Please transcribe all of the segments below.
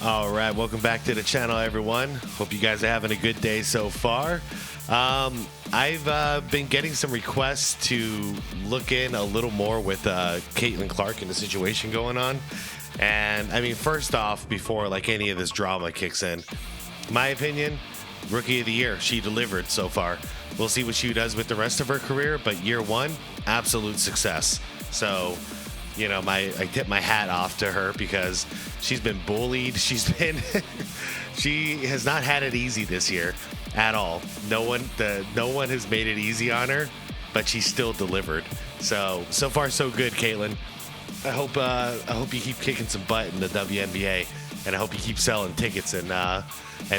All right, welcome back to the channel, everyone. Hope you guys are having a good day so far. I've been getting some requests to look in a little more with Caitlin Clark and the situation going on. And I mean, first off, before like any of this drama kicks in, my opinion, Rookie of the Year, she delivered so far. We'll see what she does with the rest of her career, but year one, absolute success. So, you know, I tip my hat off to her because she's been bullied. She has not had it easy this year at all. No one has made it easy on her, but she still delivered. So far so good, Caitlin. I hope you keep kicking some butt in the WNBA, and I hope you keep selling tickets and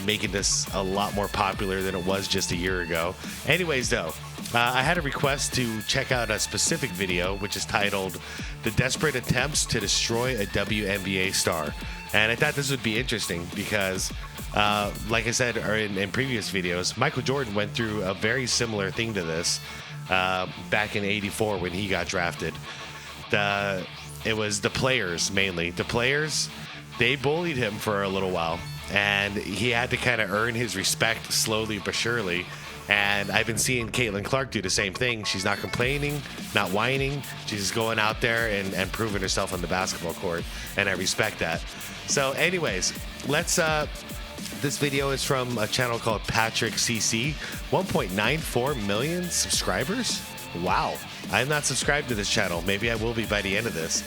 making this a lot more popular than it was just a year ago. Anyways, though, I had a request to check out a specific video, which is titled "The Desperate Attempts to Destroy a WNBA Star." And I thought this would be interesting because, like I said in previous videos, Michael Jordan went through a very similar thing to this back in '84 when he got drafted. It was the players, mainly. The players, they bullied him for a little while, and he had to kind of earn his respect slowly but surely. And I've been seeing Caitlin Clark do the same thing. She's not complaining, not whining. She's just going out there and proving herself on the basketball court, and I respect that. So anyways, this video is from a channel called Patrick CC. 1.94 million subscribers. Wow. I'm not subscribed to this channel. Maybe I will be by the end of this.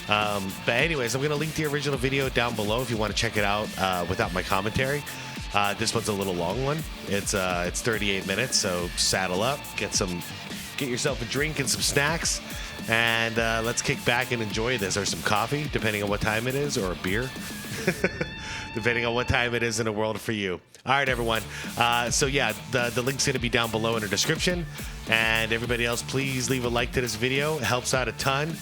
But anyways, I'm going to link the original video down below if you want to check it out without my commentary. This one's a little long one. It's 38 minutes, so saddle up, get yourself a drink and some snacks, and let's kick back and enjoy this, or some coffee, depending on what time it is, or a beer, depending on what time it is in the world for you. All right, everyone. So yeah, the link's going to be down below in the description, and everybody else, please leave a like to this video. It helps out a ton,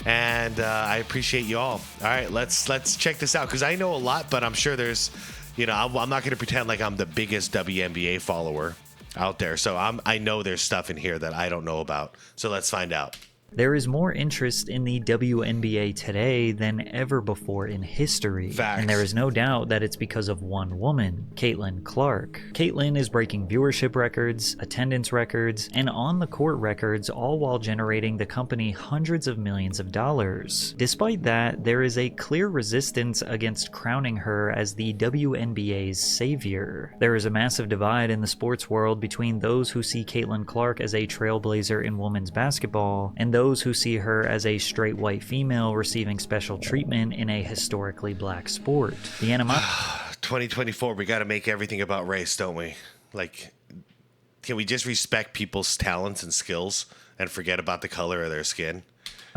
and I appreciate you all. All right, let's check this out, because I know a lot, but I'm sure there's, you know, I'm not going to pretend like I'm the biggest WNBA follower out there. So I know there's stuff in here that I don't know about. So let's find out. There is more interest in the WNBA today than ever before in history. Facts. And there is no doubt that it's because of one woman, Caitlin Clark. Caitlin is breaking viewership records, attendance records, and on-the-court records, all while generating the company hundreds of millions of dollars. Despite that, there is a clear resistance against crowning her as the WNBA's savior. There is a massive divide in the sports world between those who see Caitlin Clark as a trailblazer in women's basketball and those who see her as a straight white female receiving special treatment in a historically black sport. The 2024, we got to make everything about race, don't we? Like, can we just respect people's talents and skills and forget about the color of their skin?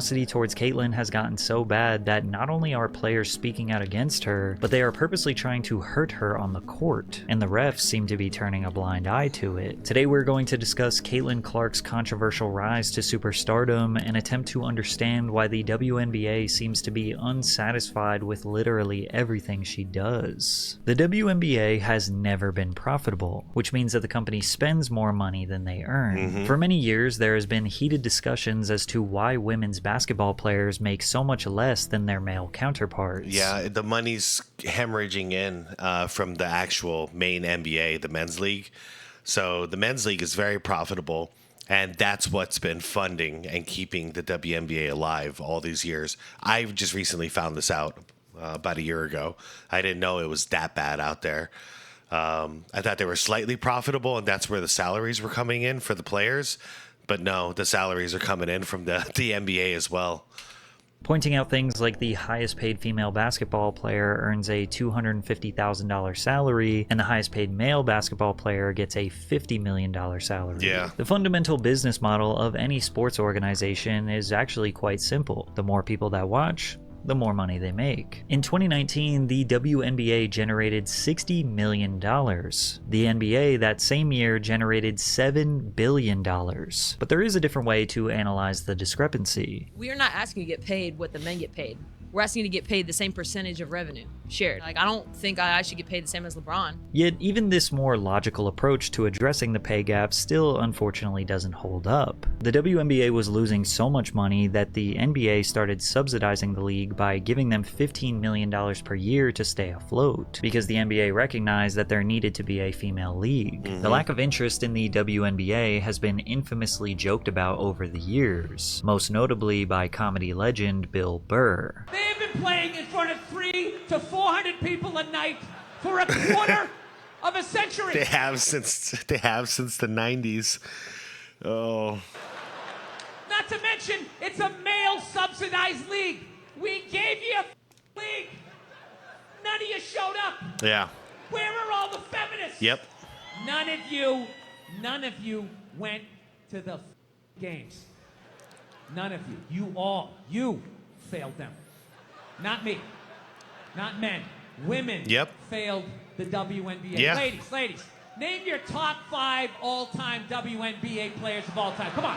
Animosity towards Caitlin has gotten so bad that not only are players speaking out against her, but they are purposely trying to hurt her on the court, and the refs seem to be turning a blind eye to it. Today we're going to discuss Caitlin Clark's controversial rise to superstardom and attempt to understand why the WNBA seems to be unsatisfied with literally everything she does. The WNBA has never been profitable, which means that the company spends more money than they earn. For many years, there has been heated discussions as to why women's basketball players make so much less than their male counterparts. Yeah, the money's hemorrhaging in from the actual main NBA, the men's league. So the men's league is very profitable, and that's what's been funding and keeping the WNBA alive all these years. I just recently found this out about a year ago. I didn't know it was that bad out there. I thought they were slightly profitable, and that's where the salaries were coming in for the players. But no, the salaries are coming in from the NBA as well. Pointing out things like the highest paid female basketball player earns a $250,000 salary, and the highest paid male basketball player gets a $50 million salary. Yeah. The fundamental business model of any sports organization is actually quite simple. The more people that watch, the more money they make. In 2019, the WNBA generated $60 million. The NBA that same year generated $7 billion. But there is a different way to analyze the discrepancy. We are not asking you to get paid what the men get paid. we're asking you to get paid the same percentage of revenue shared. Like, I don't think I should get paid the same as LeBron. Yet even this more logical approach to addressing the pay gap still unfortunately doesn't hold up. The WNBA was losing so much money that the NBA started subsidizing the league by giving them $15 million per year to stay afloat, because the NBA recognized that there needed to be a female league. The lack of interest in the WNBA has been infamously joked about over the years, most notably by comedy legend Bill Burr. They have been playing in front of 300 to 400 people a night for a quarter of a century. They have since the 90s. Oh. Not to mention, it's a male subsidized league. We gave you a league. None of you showed up. Yeah. Where are all the feminists? Yep. None of you went to the games. None of you. You failed them. Not me. Not men. Women failed the WNBA. Yeah. Ladies, name your top 5 all-time WNBA players of all time. Come on.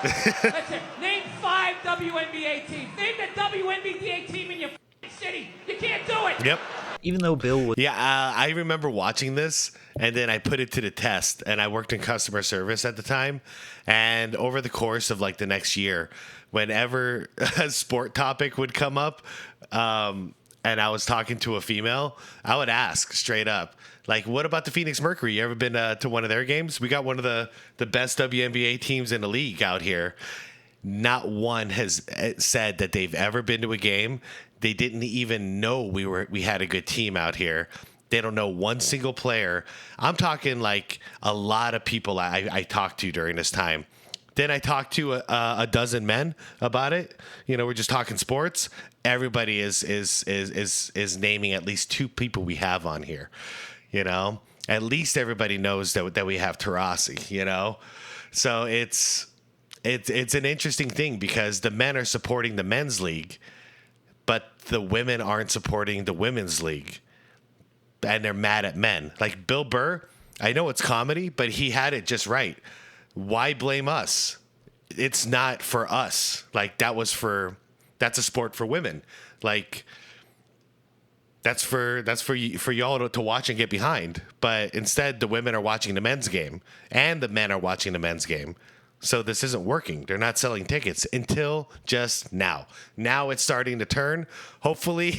That's it. Name 5 WNBA teams. Name the WNBA team in your city. You can't do it. Yep. Even though Bill was I remember watching this, and then I put it to the test, and I worked in customer service at the time, and over the course of like the next year, whenever a sport topic would come up, and I was talking to a female, I would ask straight up, like, what about the Phoenix Mercury? You ever been to one of their games? We got one of the best WNBA teams in the league out here. Not one has said that they've ever been to a game. They didn't even know we had a good team out here. They don't know one single player. I'm talking like a lot of people I talked to during this time. Then I talked to a dozen men about it. You know, we're just talking sports. Everybody is naming at least 2 people we have on here. You know, at least everybody knows that we have Taurasi. You know, so it's an interesting thing because the men are supporting the men's league, but the women aren't supporting the women's league, and they're mad at men. Like Bill Burr, I know it's comedy, but he had it just right. Why blame us? It's not for us. Like that's a sport for women. Like that's for y'all to watch and get behind. But instead, the women are watching the men's game, and the men are watching the men's game. So this isn't working. They're not selling tickets until just now. Now it's starting to turn. Hopefully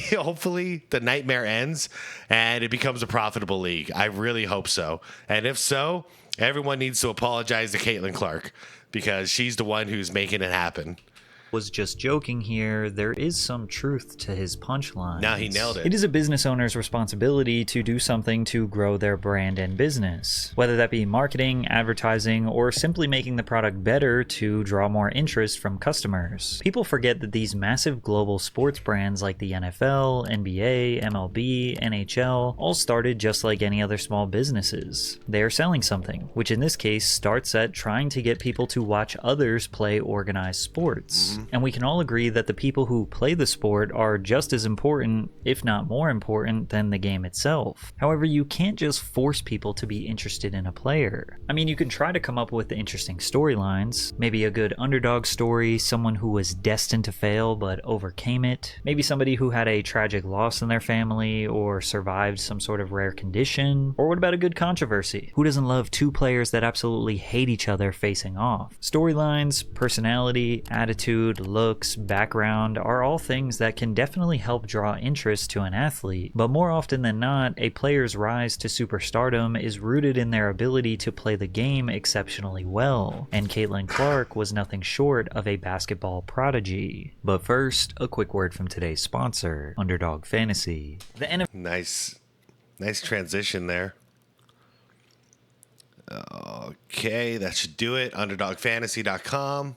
the nightmare ends and it becomes a profitable league. I really hope so. And if so, everyone needs to apologize to Caitlin Clark because she's the one who's making it happen. Was just joking here, there is some truth to his punchline. Now he nailed it. It is a business owner's responsibility to do something to grow their brand and business, whether that be marketing, advertising, or simply making the product better to draw more interest from customers. People forget that these massive global sports brands like the NFL, NBA, MLB, NHL all started just like any other small businesses. They are selling something, which in this case starts at trying to get people to watch others play organized sports. And we can all agree that the people who play the sport are just as important, if not more important, than the game itself. However, you can't just force people to be interested in a player. I mean, you can try to come up with interesting storylines, maybe a good underdog story, someone who was destined to fail but overcame it, maybe somebody who had a tragic loss in their family or survived some sort of rare condition, or what about a good controversy? Who doesn't love 2 players that absolutely hate each other facing off? Storylines, personality, attitude, looks, background are all things that can definitely help draw interest to an athlete, but more often than not, a player's rise to superstardom is rooted in their ability to play the game exceptionally well, and Caitlin Clark was nothing short of a basketball prodigy. But first, a quick word from today's sponsor, Underdog Fantasy. The NFL Nice transition there. Okay, that should do it. UnderdogFantasy.com.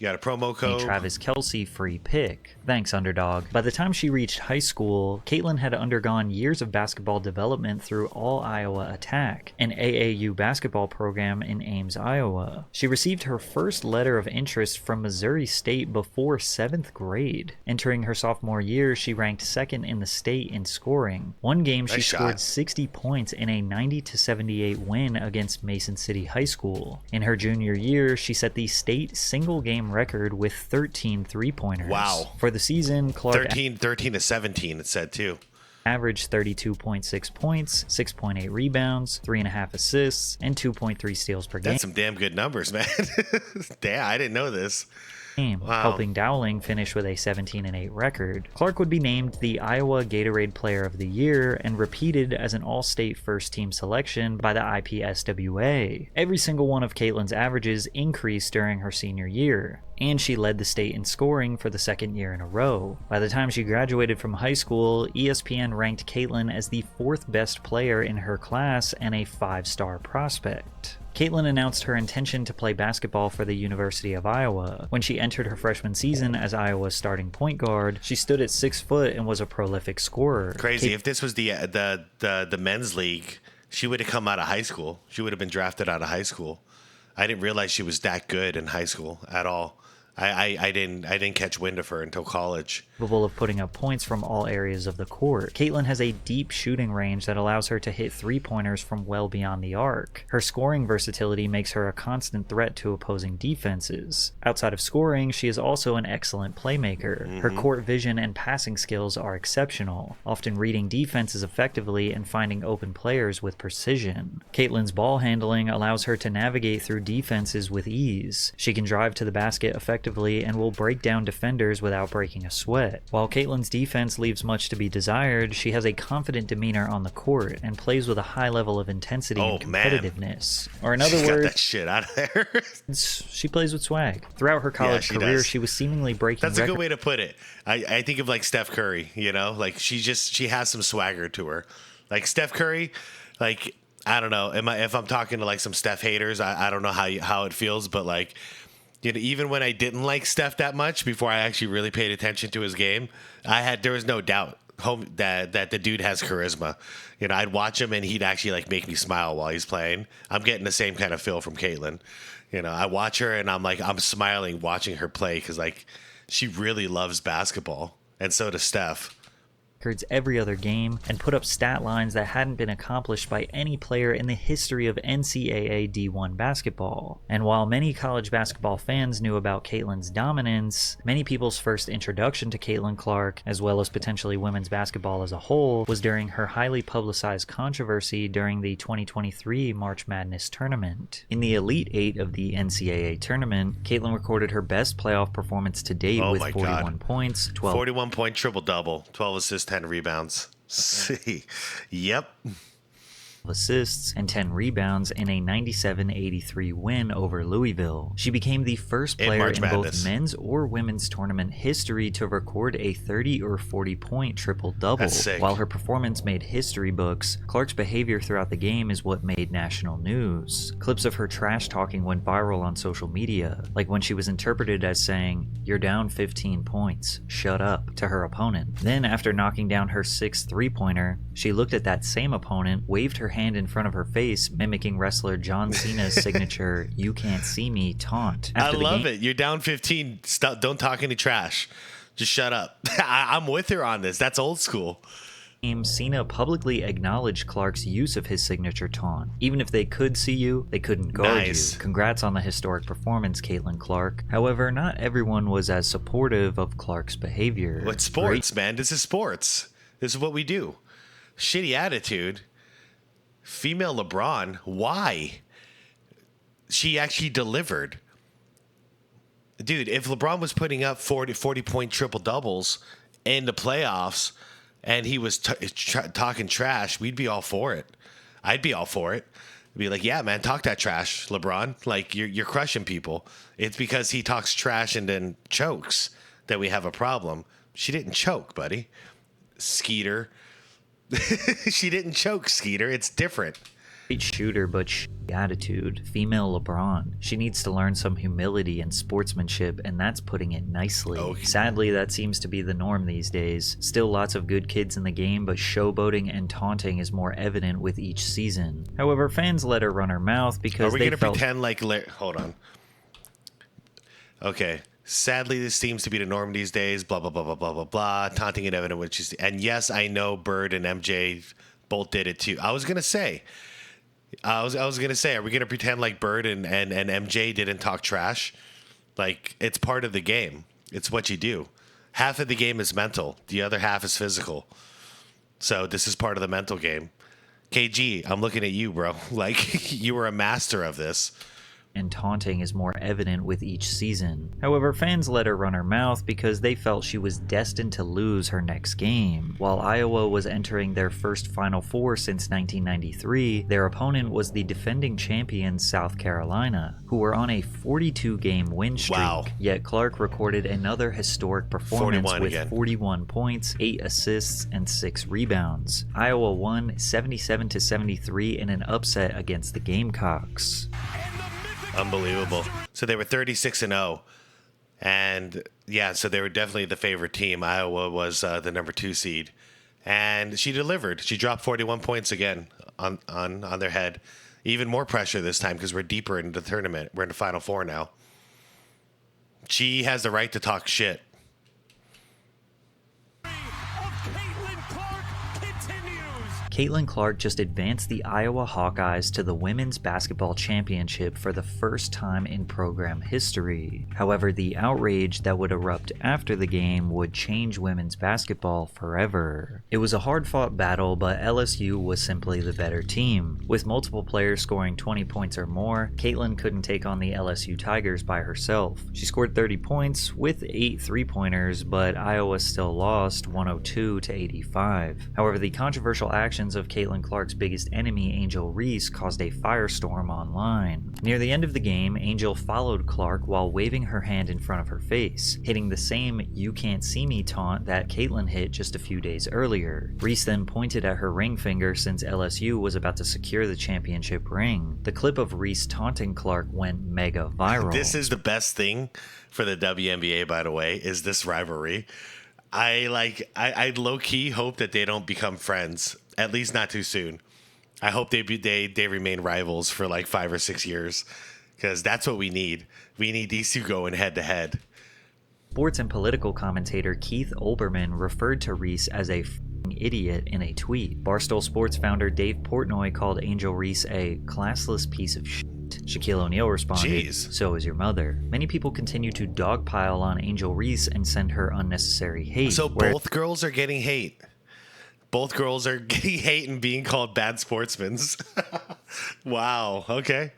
You got a promo code. A Travis Kelce free pick. Thanks, Underdog. By the time she reached high school, Caitlin had undergone years of basketball development through All Iowa Attack, an AAU basketball program in Ames, Iowa. She received her first letter of interest from Missouri State before 7th grade. Entering her sophomore year, she ranked 2nd in the state in scoring. One game, she scored 60 points in a 90-78 win against Mason City High School. In her junior year, she set the state single-game all-time record with 13 three-pointers. Wow. For the season, Clark 13 to 17, it said too. averaged 32.6 points, 6.8 rebounds, 3.5 assists, and 2.3 steals per game. That's some damn good numbers, man. Damn, I didn't know this. Wow. Helping Dowling finish with a 17-8 record. Clark would be named the Iowa Gatorade Player of the Year and repeated as an all-state first-team selection by the IPSWA. Every single one of Caitlin's averages increased during her senior year, and she led the state in scoring for the second year in a row. By the time she graduated from high school, ESPN ranked Caitlin as the 4th best player in her class and a 5-star prospect. Caitlin announced her intention to play basketball for the University of Iowa. When she entered her freshman season as Iowa's starting point guard, she stood at 6 foot and was a prolific scorer. Crazy. If this was the men's league, she would have come out of high school. She would have been drafted out of high school. I didn't realize she was that good in high school at all. I didn't catch wind of her until college. Capable of putting up points from all areas of the court. Caitlin has a deep shooting range that allows her to hit three-pointers from well beyond the arc. Her scoring versatility makes her a constant threat to opposing defenses. Outside of scoring, she is also an excellent playmaker. Her court vision and passing skills are exceptional, often reading defenses effectively and finding open players with precision. Caitlin's ball handling allows her to navigate through defenses with ease. She can drive to the basket effectively and will break down defenders without breaking a sweat. While Caitlin's defense leaves much to be desired, she has a confident demeanor on the court and plays with a high level of intensity and competitiveness. Or in other words, got that shit out of there. She plays with swag. Throughout her college career, she was seemingly breaking That's a good way to put it. I think of like Steph Curry, you know, like she has some swagger to her. Like Steph Curry, like I don't know, if I'm talking to like some Steph haters, I don't know how it feels, but like, you know, even when I didn't like Steph that much before I actually really paid attention to his game, there was no doubt that the dude has charisma. You know, I'd watch him and he'd actually like make me smile while he's playing. I'm getting the same kind of feel from Caitlin. You know, I watch her and I'm smiling watching her play because like she really loves basketball, and so does Steph. Records every other game and put up stat lines that hadn't been accomplished by any player in the history of NCAA D1 basketball. And while many college basketball fans knew about Caitlin's dominance, many people's first introduction to Caitlin Clark, as well as potentially women's basketball as a whole, was during her highly publicized controversy during the 2023 March Madness tournament. In the Elite Eight of the NCAA tournament, Caitlin recorded her best playoff performance to date with 41 points, 41-point triple-double, 12 assists, 10 rebounds. See. Yep. Assists and 10 rebounds in a 97-83 win over Louisville. She became the first player in both men's or women's tournament history to record a 30 or 40 point triple-double. While her performance made history books, Clark's behavior throughout the game is what made national news. Clips of her trash talking went viral on social media, like when she was interpreted as saying, "You're down 15 points, shut up," to her opponent. Then after knocking down her 6th three-pointer, she looked at that same opponent, waved her hand in front of her face, mimicking wrestler John Cena's signature "You can't see me" taunt. I love it. You're down 15. Don't talk any trash. Just shut up. I'm with her on this. That's old school. Cena publicly acknowledged Clark's use of his signature taunt. Even if they could see you, they couldn't guard you. Congrats on the historic performance, Caitlin Clark. However, not everyone was as supportive of Clark's behavior. What sports, man? This is sports. This is what we do. Shitty attitude. Female LeBron, why? She actually delivered. Dude, if LeBron was putting up 40-point triple-doubles in the playoffs and he was talking trash, we'd be all for it. I'd be all for it. I'd be like, yeah, man, talk that trash, LeBron. Like, you're crushing people. It's because he talks trash and then chokes that we have a problem. She didn't choke, buddy. Skeeter. She didn't choke, Skeeter. It's different. Great shooter, but attitude. Female LeBron. She needs to learn some humility and sportsmanship, and that's putting it nicely. Sadly, that seems to be the norm these days. Still lots of good kids in the game, but showboating and taunting is more evident with each season. However, fans let her run her mouth because they felt... pretend like... Hold on. Okay. Sadly, this seems to be the norm these days. Blah, blah, blah, blah, blah, blah, blah. Taunting and evident, which is... And yes, I know Bird and MJ both did it too. I was going to say, are we going to pretend like Bird and MJ didn't talk trash? Like, it's part of the game. It's what you do. Half of the game is mental. The other half is physical. So this is part of the mental game. KG, I'm looking at you, bro. Like, you were a master of this. And taunting is more evident with each season. However, fans let her run her mouth because they felt she was destined to lose her next game. While Iowa was entering their first Final Four since 1993, their opponent was the defending champions South Carolina, who were on a 42-game win streak. Wow. Yet Clark recorded another historic performance with again. 41 points, 8 assists, and 6 rebounds. Iowa won 77-73 in an upset against the Gamecocks. Unbelievable. So they were 36-0. And yeah, so they were definitely the favorite team. Iowa was the number 2 seed. And she delivered. She dropped 41 points again on their head. Even more pressure this time because we're deeper into the tournament. We're in the Final Four now. She has the right to talk shit. Caitlin Clark just advanced the Iowa Hawkeyes to the Women's Basketball Championship for the first time in program history. However, the outrage that would erupt after the game would change women's basketball forever. It was a hard-fought battle, but LSU was simply the better team. With multiple players scoring 20 points or more, Caitlin couldn't take on the LSU Tigers by herself. She scored 30 points with 8 three-pointers, but Iowa still lost 102-85. However, the controversial actions of Caitlin Clark's biggest enemy, Angel Reese, caused a firestorm online. Near the end of the game, Angel followed Clark while waving her hand in front of her face, hitting the same "you can't see me" taunt that Caitlin hit just a few days earlier. Reese then pointed at her ring finger since LSU was about to secure the championship ring. The clip of Reese taunting Clark went mega viral. This is the best thing for the WNBA, by the way, is this rivalry. I low-key hope that they don't become friends, at least not too soon. I hope they remain rivals for like 5 or 6 years, because that's what we need. We need these two going head-to-head. Sports and political commentator Keith Olbermann referred to Reese as a f***ing idiot in a tweet. Barstool Sports founder Dave Portnoy called Angel Reese a classless piece of shit. Shaquille O'Neal responded, Jeez. "So is your mother." Many people continue to dogpile on Angel Reese and send her unnecessary hate. So both girls are getting hate. Both girls are getting hate and being called bad sportsmen. Wow. Okay.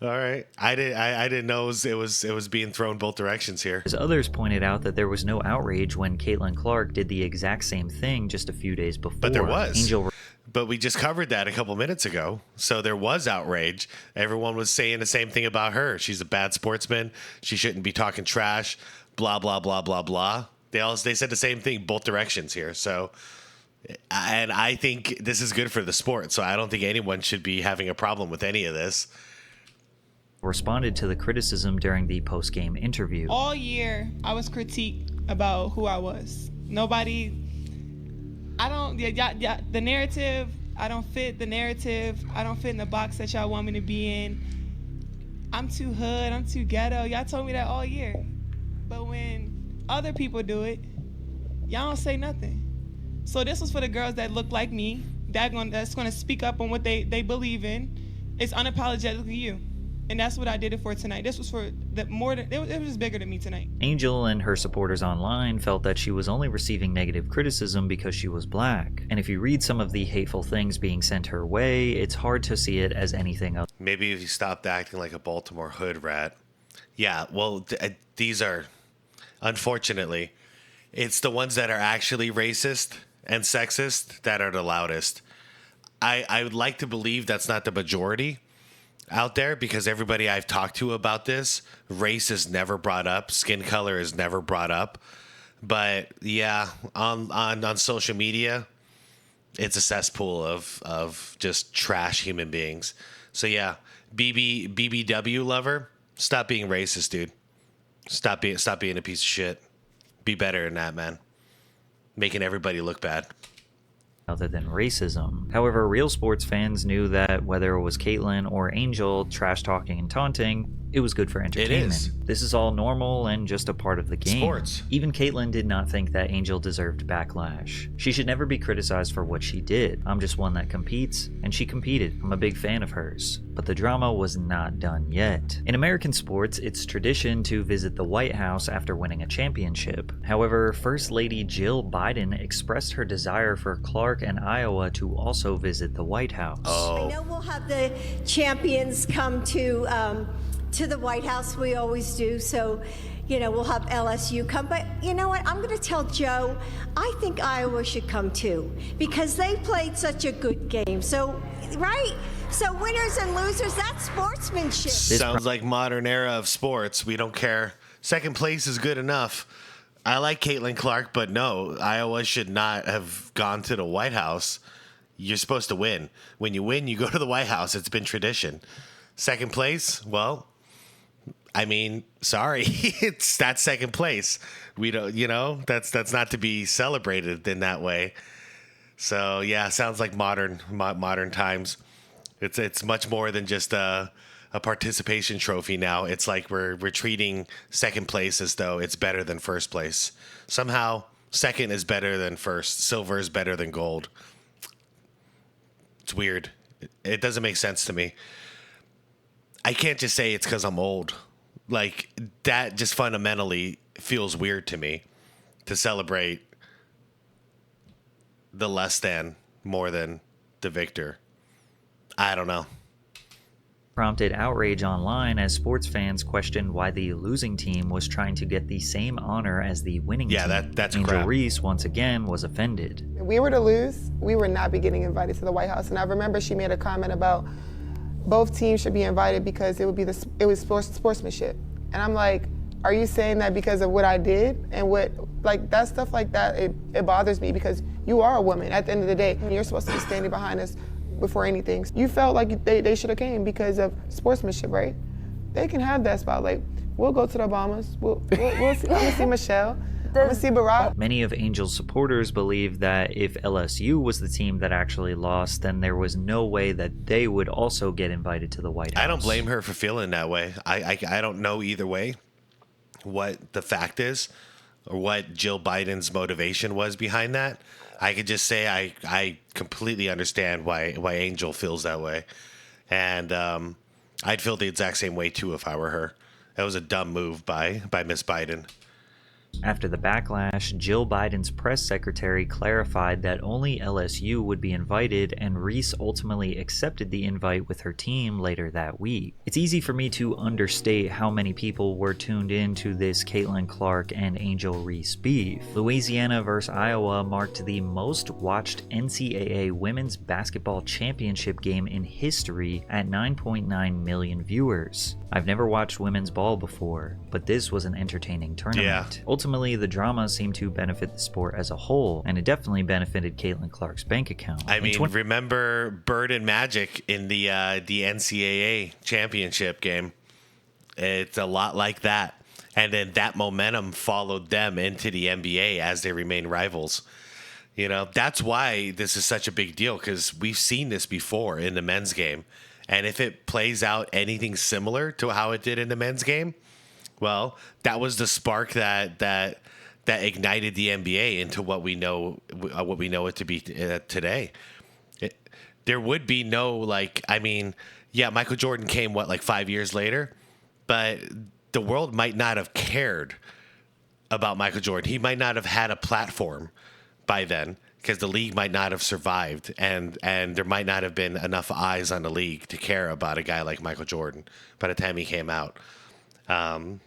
All right. I didn't know it was being thrown both directions here. As others pointed out that there was no outrage when Caitlin Clark did the exact same thing just a few days before. But there was. Angel But we just covered that a couple minutes ago. So there was outrage. Everyone was saying the same thing about her. She's a bad sportsman. She shouldn't be talking trash. Blah, blah, blah, blah, blah. They said the same thing both directions here. So, and I think this is good for the sport. So I don't think anyone should be having a problem with any of this. responded to the criticism during the post-game interview. All year, I was critiqued about who I was. Nobody, the narrative, I don't fit the narrative. I don't fit in the box that y'all want me to be in. I'm too hood, I'm too ghetto. Y'all told me that all year. But when other people do it, y'all don't say nothing. So this was for the girls that look like me, that's gonna speak up on what they believe in. It's unapologetically you. And that's what I did it for tonight. This was for it was bigger than me tonight. Angel and her supporters online felt that she was only receiving negative criticism because she was black. And if you read some of the hateful things being sent her way, it's hard to see it as anything else. Maybe if you stopped acting like a Baltimore hood rat. Yeah, well, these are, unfortunately, it's the ones that are actually racist and sexist that are the loudest. I would like to believe that's not the majority out there, because everybody I've talked to about this, race is never brought up, skin color is never brought up. But yeah, on social media, it's a cesspool of just trash human beings. So yeah, BBW lover, stop being racist, dude. Stop being a piece of shit. Be better than that, man. Making everybody look bad. other than racism. However, real sports fans knew that whether it was Caitlyn or Angel trash talking and taunting, it was good for entertainment. This is all normal and just a part of the game. Sports. Even Caitlyn did not think that Angel deserved backlash. She should never be criticized for what she did. I'm just one that competes, and she competed. I'm a big fan of hers. But the drama was not done yet. In American sports, it's tradition to visit the White House after winning a championship. However, First Lady Jill Biden expressed her desire for Clark and Iowa to also visit the White House. I know we'll have the champions come to the White House. We always do. So, we'll have LSU come. But you know what? I'm going to tell Joe, I think Iowa should come too, because they played such a good game. So, right? So winners and losers, that's sportsmanship. Sounds like modern era of sports. We don't care. Second place is good enough. I like Caitlin Clark, but no, Iowa should not have gone to the White House. You're supposed to win. When you win, you go to the White House. It's been tradition. Second place, well, I mean, sorry, that's second place. We don't, that's not to be celebrated in that way. So yeah, sounds like modern times. It's much more than just a participation trophy now. It's like we're treating second place as though it's better than first place. Somehow, second is better than first. Silver is better than gold. It's weird. It doesn't make sense to me. I can't just say it's because I'm old. Like, that just fundamentally feels weird to me, to celebrate the less than more than the victor. I don't know. Prompted outrage online as sports fans questioned why the losing team was trying to get the same honor as the winning team. Yeah, that's Angel crap. Reese once again was offended. If we were to lose, we would not be getting invited to the White House. And I remember she made a comment about both teams should be invited because it was sportsmanship. And I'm like, are you saying that because of what I did? And that stuff like that, it bothers me, because you are a woman at the end of the day. You're supposed to be standing behind us before anything. You felt like they should have came because of sportsmanship, right? They can have that spot. Like, we'll go to the Obamas. We'll see, I'm gonna see Michelle. I'm gonna see Barack. Many of Angel's supporters believe that if LSU was the team that actually lost, then there was no way that they would also get invited to the White House. I don't blame her for feeling that way. I don't know either way what the fact is or what Jill Biden's motivation was behind that. I could just say I completely understand why Angel feels that way. And I'd feel the exact same way too if I were her. That was a dumb move by Miss Biden. After the backlash, Jill Biden's press secretary clarified that only LSU would be invited, and Reese ultimately accepted the invite with her team later that week. It's easy for me to understate how many people were tuned in to this Caitlin Clark and Angel Reese beef. Louisiana vs. Iowa marked the most watched NCAA women's basketball championship game in history at 9.9 million viewers. I've never watched women's ball before, but this was an entertaining tournament. Yeah. Ultimately, the drama seemed to benefit the sport as a whole, and it definitely benefited Caitlin Clark's bank account. I mean, remember Burr and Magic in the NCAA championship game? It's a lot like that. And then that momentum followed them into the NBA as they remain rivals. That's why this is such a big deal, because we've seen this before in the men's game. And if it plays out anything similar to how it did in the men's game, well, that was the spark that ignited the NBA into what we know it to be today. There would be no Michael Jordan came 5 years later, but the world might not have cared about Michael Jordan. He might not have had a platform by then, because the league might not have survived, and there might not have been enough eyes on the league to care about a guy like Michael Jordan by the time he came out.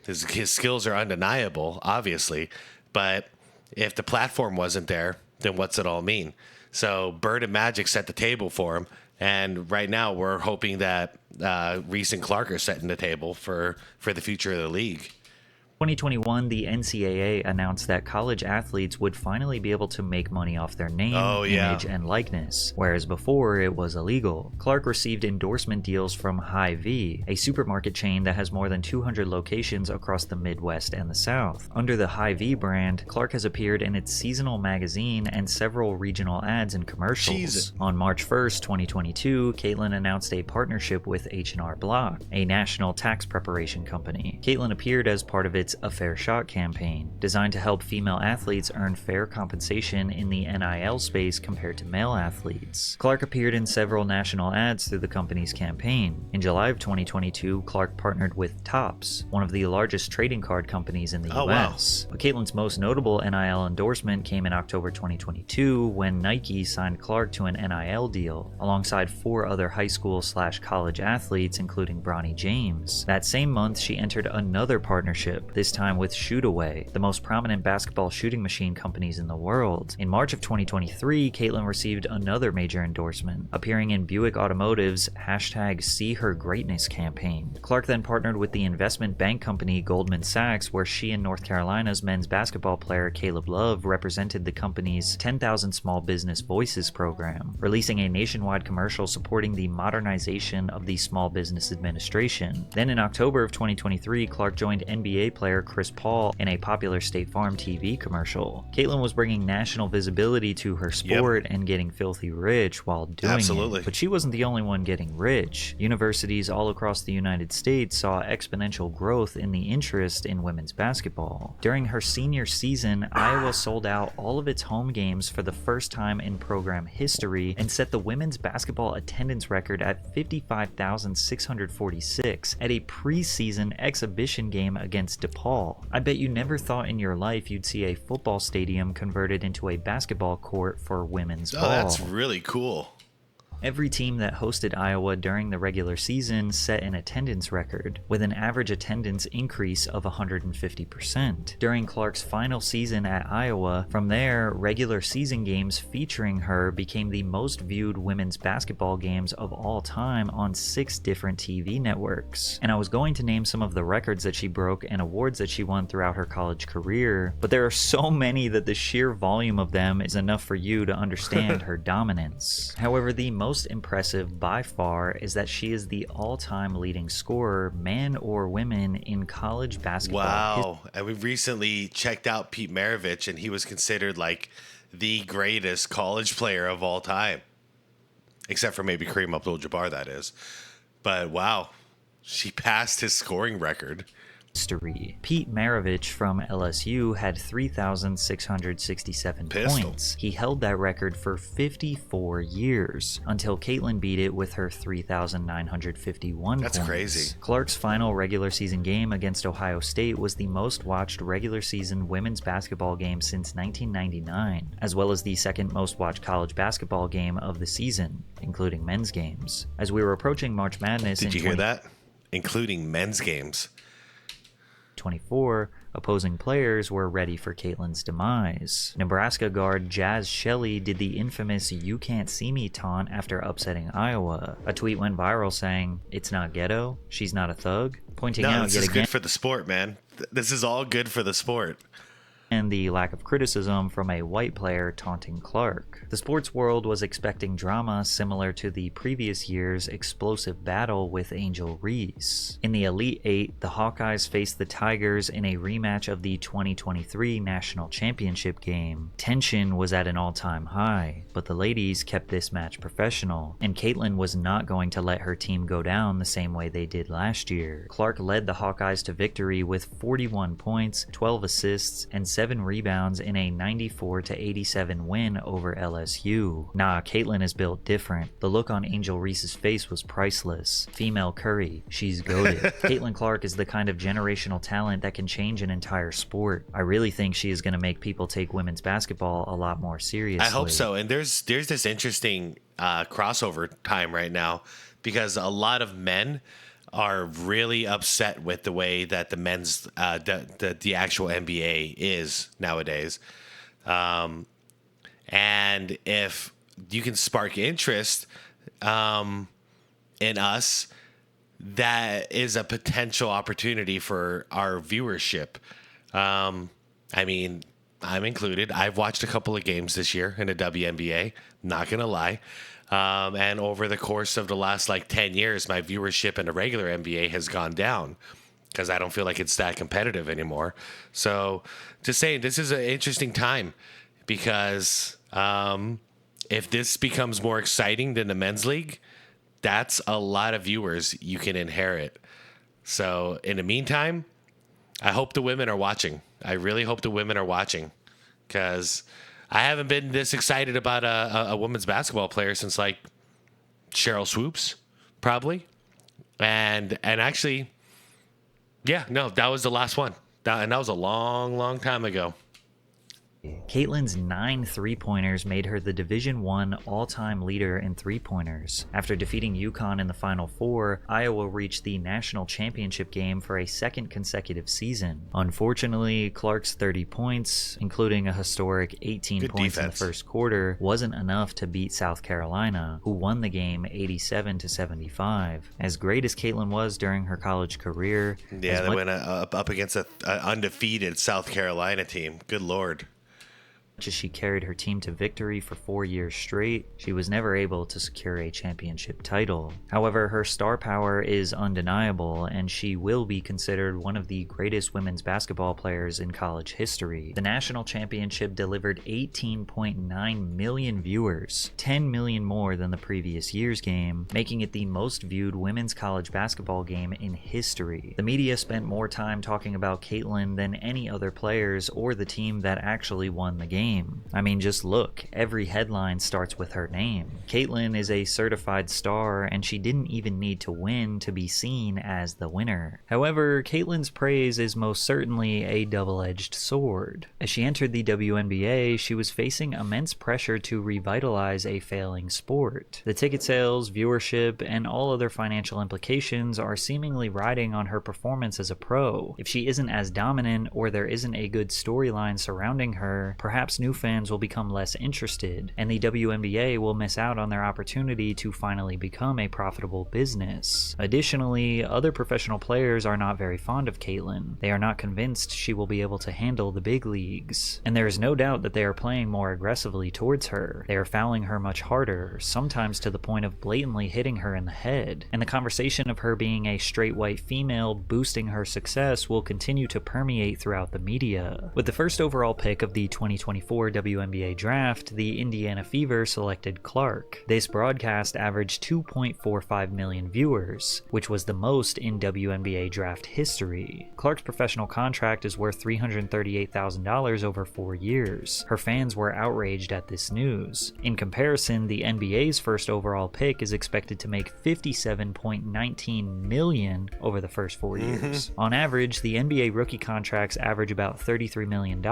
His skills are undeniable, obviously, but if the platform wasn't there, then what's it all mean? So Bird and Magic set the table for him, and right now we're hoping that Reese and Clark are setting the table for the future of the league. 2021, the NCAA announced that college athletes would finally be able to make money off their name, image, and likeness, whereas before it was illegal. Clark received endorsement deals from Hy-Vee, a supermarket chain that has more than 200 locations across the Midwest and the South. Under the Hy-Vee brand, Clark has appeared in its seasonal magazine and several regional ads and commercials. On March 1st, 2022, Caitlyn announced a partnership with H&R Block, a national tax preparation company. Caitlyn appeared as part of its A Fair Shot campaign, designed to help female athletes earn fair compensation in the NIL space compared to male athletes. Clark appeared in several national ads through the company's campaign. In July of 2022, Clark partnered with Topps, one of the largest trading card companies in the US. Wow. Caitlyn's most notable NIL endorsement came in October 2022 when Nike signed Clark to an NIL deal, alongside 4 other high school/college athletes, including Bronny James. That same month, she entered another partnership, this time with Shootaway, the most prominent basketball shooting machine companies in the world. In March of 2023, Caitlyn received another major endorsement, appearing in Buick Automotive's #SeeHerGreatness campaign. Clark then partnered with the investment bank company Goldman Sachs, where she and North Carolina's men's basketball player Caleb Love represented the company's 10,000 Small Business Voices program, releasing a nationwide commercial supporting the modernization of the Small Business Administration. Then in October of 2023, Clark joined NBA player Chris Paul in a popular State Farm TV commercial. Caitlyn was bringing national visibility to her sport and getting filthy rich while doing it. But she wasn't the only one getting rich. Universities all across the United States saw exponential growth in the interest in women's basketball. During her senior season, Iowa sold out all of its home games for the first time in program history and set the women's basketball attendance record at 55,646 at a preseason exhibition game against DePaul. I bet you never thought in your life you'd see a football stadium converted into a basketball court for women's ball. That's really cool. Every team that hosted Iowa during the regular season set an attendance record, with an average attendance increase of 150%. During Clark's final season at Iowa, from there, regular season games featuring her became the most viewed women's basketball games of all time on 6 different TV networks. And I was going to name some of the records that she broke and awards that she won throughout her college career, but there are so many that the sheer volume of them is enough for you to understand her dominance. However, the most impressive by far is that she is the all-time leading scorer, man or women, in college basketball. Wow. And we recently checked out Pete Maravich, and he was considered like the greatest college player of all time. Except for maybe Kareem Abdul-Jabbar, that is. But wow, she passed his scoring record. History. Pete Maravich from LSU had 3,667 points. He held that record for 54 years until Caitlyn beat it with her 3,951 points. That's crazy. Clark's final regular season game against Ohio State was the most watched regular season women's basketball game since 1999, as well as the second most watched college basketball game of the season, including men's games. As we were approaching March Madness, did you hear that? Including men's games. 24, opposing players were ready for Caitlyn's demise. Nebraska guard Jazz Shelley did the infamous "You can't see me" taunt after upsetting Iowa. A tweet went viral saying, "It's not ghetto, she's not a thug," pointing out this yet is again good for the sport, man. This is all good for the sport. And the lack of criticism from a white player taunting Clark. The sports world was expecting drama similar to the previous year's explosive battle with Angel Reese. In the Elite Eight, the Hawkeyes faced the Tigers in a rematch of the 2023 National Championship game. Tension was at an all-time high, but the ladies kept this match professional, and Caitlyn was not going to let her team go down the same way they did last year. Clark led the Hawkeyes to victory with 41 points, 12 assists, and 7 rebounds in a 94-87 win over LSU. Nah, Caitlyn is built different. The look on Angel Reese's face was priceless. Female Curry, she's goated. Caitlyn Clark is the kind of generational talent that can change an entire sport. I really think she is going to make people take women's basketball a lot more seriously. I hope so. And there's this interesting crossover time right now, because a lot of men are really upset with the way that the men's the actual NBA is nowadays, and if you can spark interest in us, that is a potential opportunity for our viewership. I mean, I'm included. I've watched a couple of games this year in the WNBA, not going to lie. And over the course of the last 10 years, my viewership in the regular NBA has gone down because I don't feel like it's that competitive anymore. So just saying, this is an interesting time because if this becomes more exciting than the men's league, that's a lot of viewers you can inherit. So in the meantime, I hope the women are watching. I really hope the women are watching because I haven't been this excited about a women's basketball player since Cheryl Swoops, probably. And actually, yeah, no, that was the last one. And that was a long, long time ago. Caitlin's 9 3-pointers made her the Division I all-time leader in 3-pointers. After defeating UConn in the Final Four, Iowa reached the national championship game for a second consecutive season. Unfortunately, Clark's 30 points, including a historic 18 Good points defense in the first quarter, wasn't enough to beat South Carolina, who won the game 87-75. As great as Caitlin was during her college career, yeah, they went up against an undefeated South Carolina team. Good Lord. as she carried her team to victory for 4 years straight, she was never able to secure a championship title. However, her star power is undeniable, and she will be considered one of the greatest women's basketball players in college history. The national championship delivered 18.9 million viewers, 10 million more than the previous year's game, making it the most viewed women's college basketball game in history. The media spent more time talking about Caitlin than any other players or the team that actually won the game. I mean, just look, every headline starts with her name. Caitlin is a certified star, and she didn't even need to win to be seen as the winner. However, Caitlin's praise is most certainly a double-edged sword. As she entered the WNBA, she was facing immense pressure to revitalize a failing sport. The ticket sales, viewership, and all other financial implications are seemingly riding on her performance as a pro. If she isn't as dominant, or there isn't a good storyline surrounding her, perhaps new fans will become less interested, and the WNBA will miss out on their opportunity to finally become a profitable business. Additionally, other professional players are not very fond of Caitlin. They are not convinced she will be able to handle the big leagues, and there is no doubt that they are playing more aggressively towards her. They are fouling her much harder, sometimes to the point of blatantly hitting her in the head, and the conversation of her being a straight white female boosting her success will continue to permeate throughout the media. With the first overall pick of the 2024 WNBA draft, the Indiana Fever selected Clark. This broadcast averaged 2.45 million viewers, which was the most in WNBA draft history. Clark's professional contract is worth $338,000 over 4 years. Her fans were outraged at this news. In comparison, the NBA's first overall pick is expected to make $57.19 million over the first 4 years. On average, the NBA rookie contracts average about $33 million,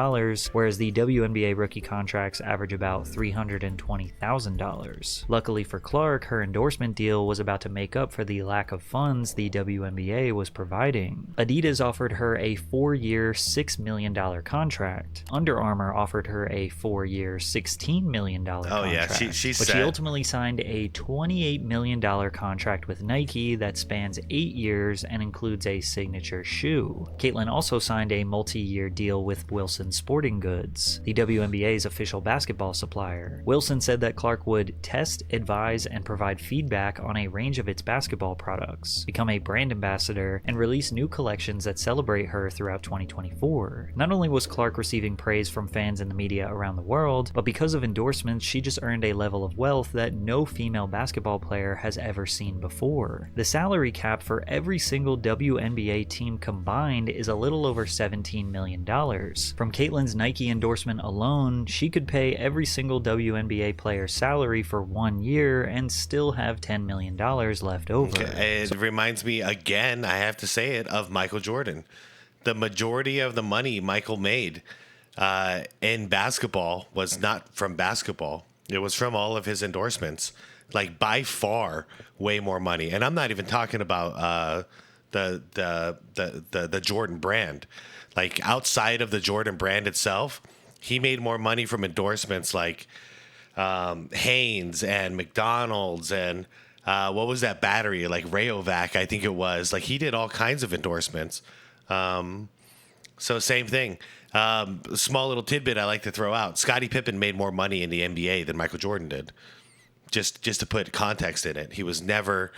whereas the WNBA rookie contracts average about $320,000. Luckily for Clark, her endorsement deal was about to make up for the lack of funds the WNBA was providing. Adidas offered her a 4-year, $6 million contract. Under Armour offered her a 4-year, $16 million contract. Oh yeah, But she ultimately signed a $28 million contract with Nike that spans 8 years and includes a signature shoe. Caitlin also signed a multi-year deal with Wilson Sporting Goods, the WNBA's official basketball supplier. Wilson said that Clark would test, advise, and provide feedback on a range of its basketball products, become a brand ambassador, and release new collections that celebrate her throughout 2024. Not only was Clark receiving praise from fans and the media around the world, but because of endorsements, she just earned a level of wealth that no female basketball player has ever seen before. The salary cap for every single WNBA team combined is a little over $17 million. From Caitlin's Nike endorsement alone, she could pay every single WNBA player's salary for 1 year and still have $10 million left over. It reminds me again, I have to say it, of Michael Jordan. The majority of the money Michael made in basketball was not from basketball. It was from all of his endorsements. Like by far, way more money. And I'm not even talking about the Jordan brand. Like outside of the Jordan brand itself, he made more money from endorsements like Hanes and McDonald's and what was that battery? Like Rayovac, I think it was. Like he did all kinds of endorsements. So same thing. Small little tidbit I like to throw out. Scottie Pippen made more money in the NBA than Michael Jordan did. Just to put context in it. He was never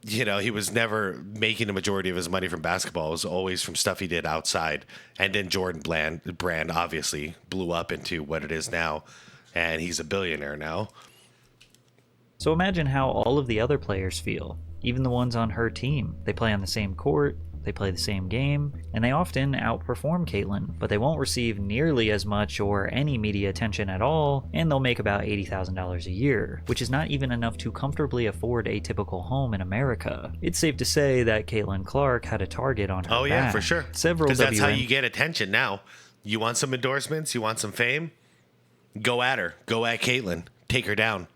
making the majority of his money from basketball. It was always from stuff he did outside. And then Jordan brand obviously blew up into what it is now. And he's a billionaire now. So imagine how all of the other players feel, even the ones on her team. They play on the same court, they play the same game, and they often outperform Caitlyn, but they won't receive nearly as much or any media attention at all, and they'll make about $80,000 a year, which is not even enough to comfortably afford a typical home in America. It's safe to say that Caitlyn Clark had a target on her back. Oh yeah, for sure. Because that's how you get attention now. You want some endorsements? You want some fame? Go at her. Go at Caitlyn. Take her down.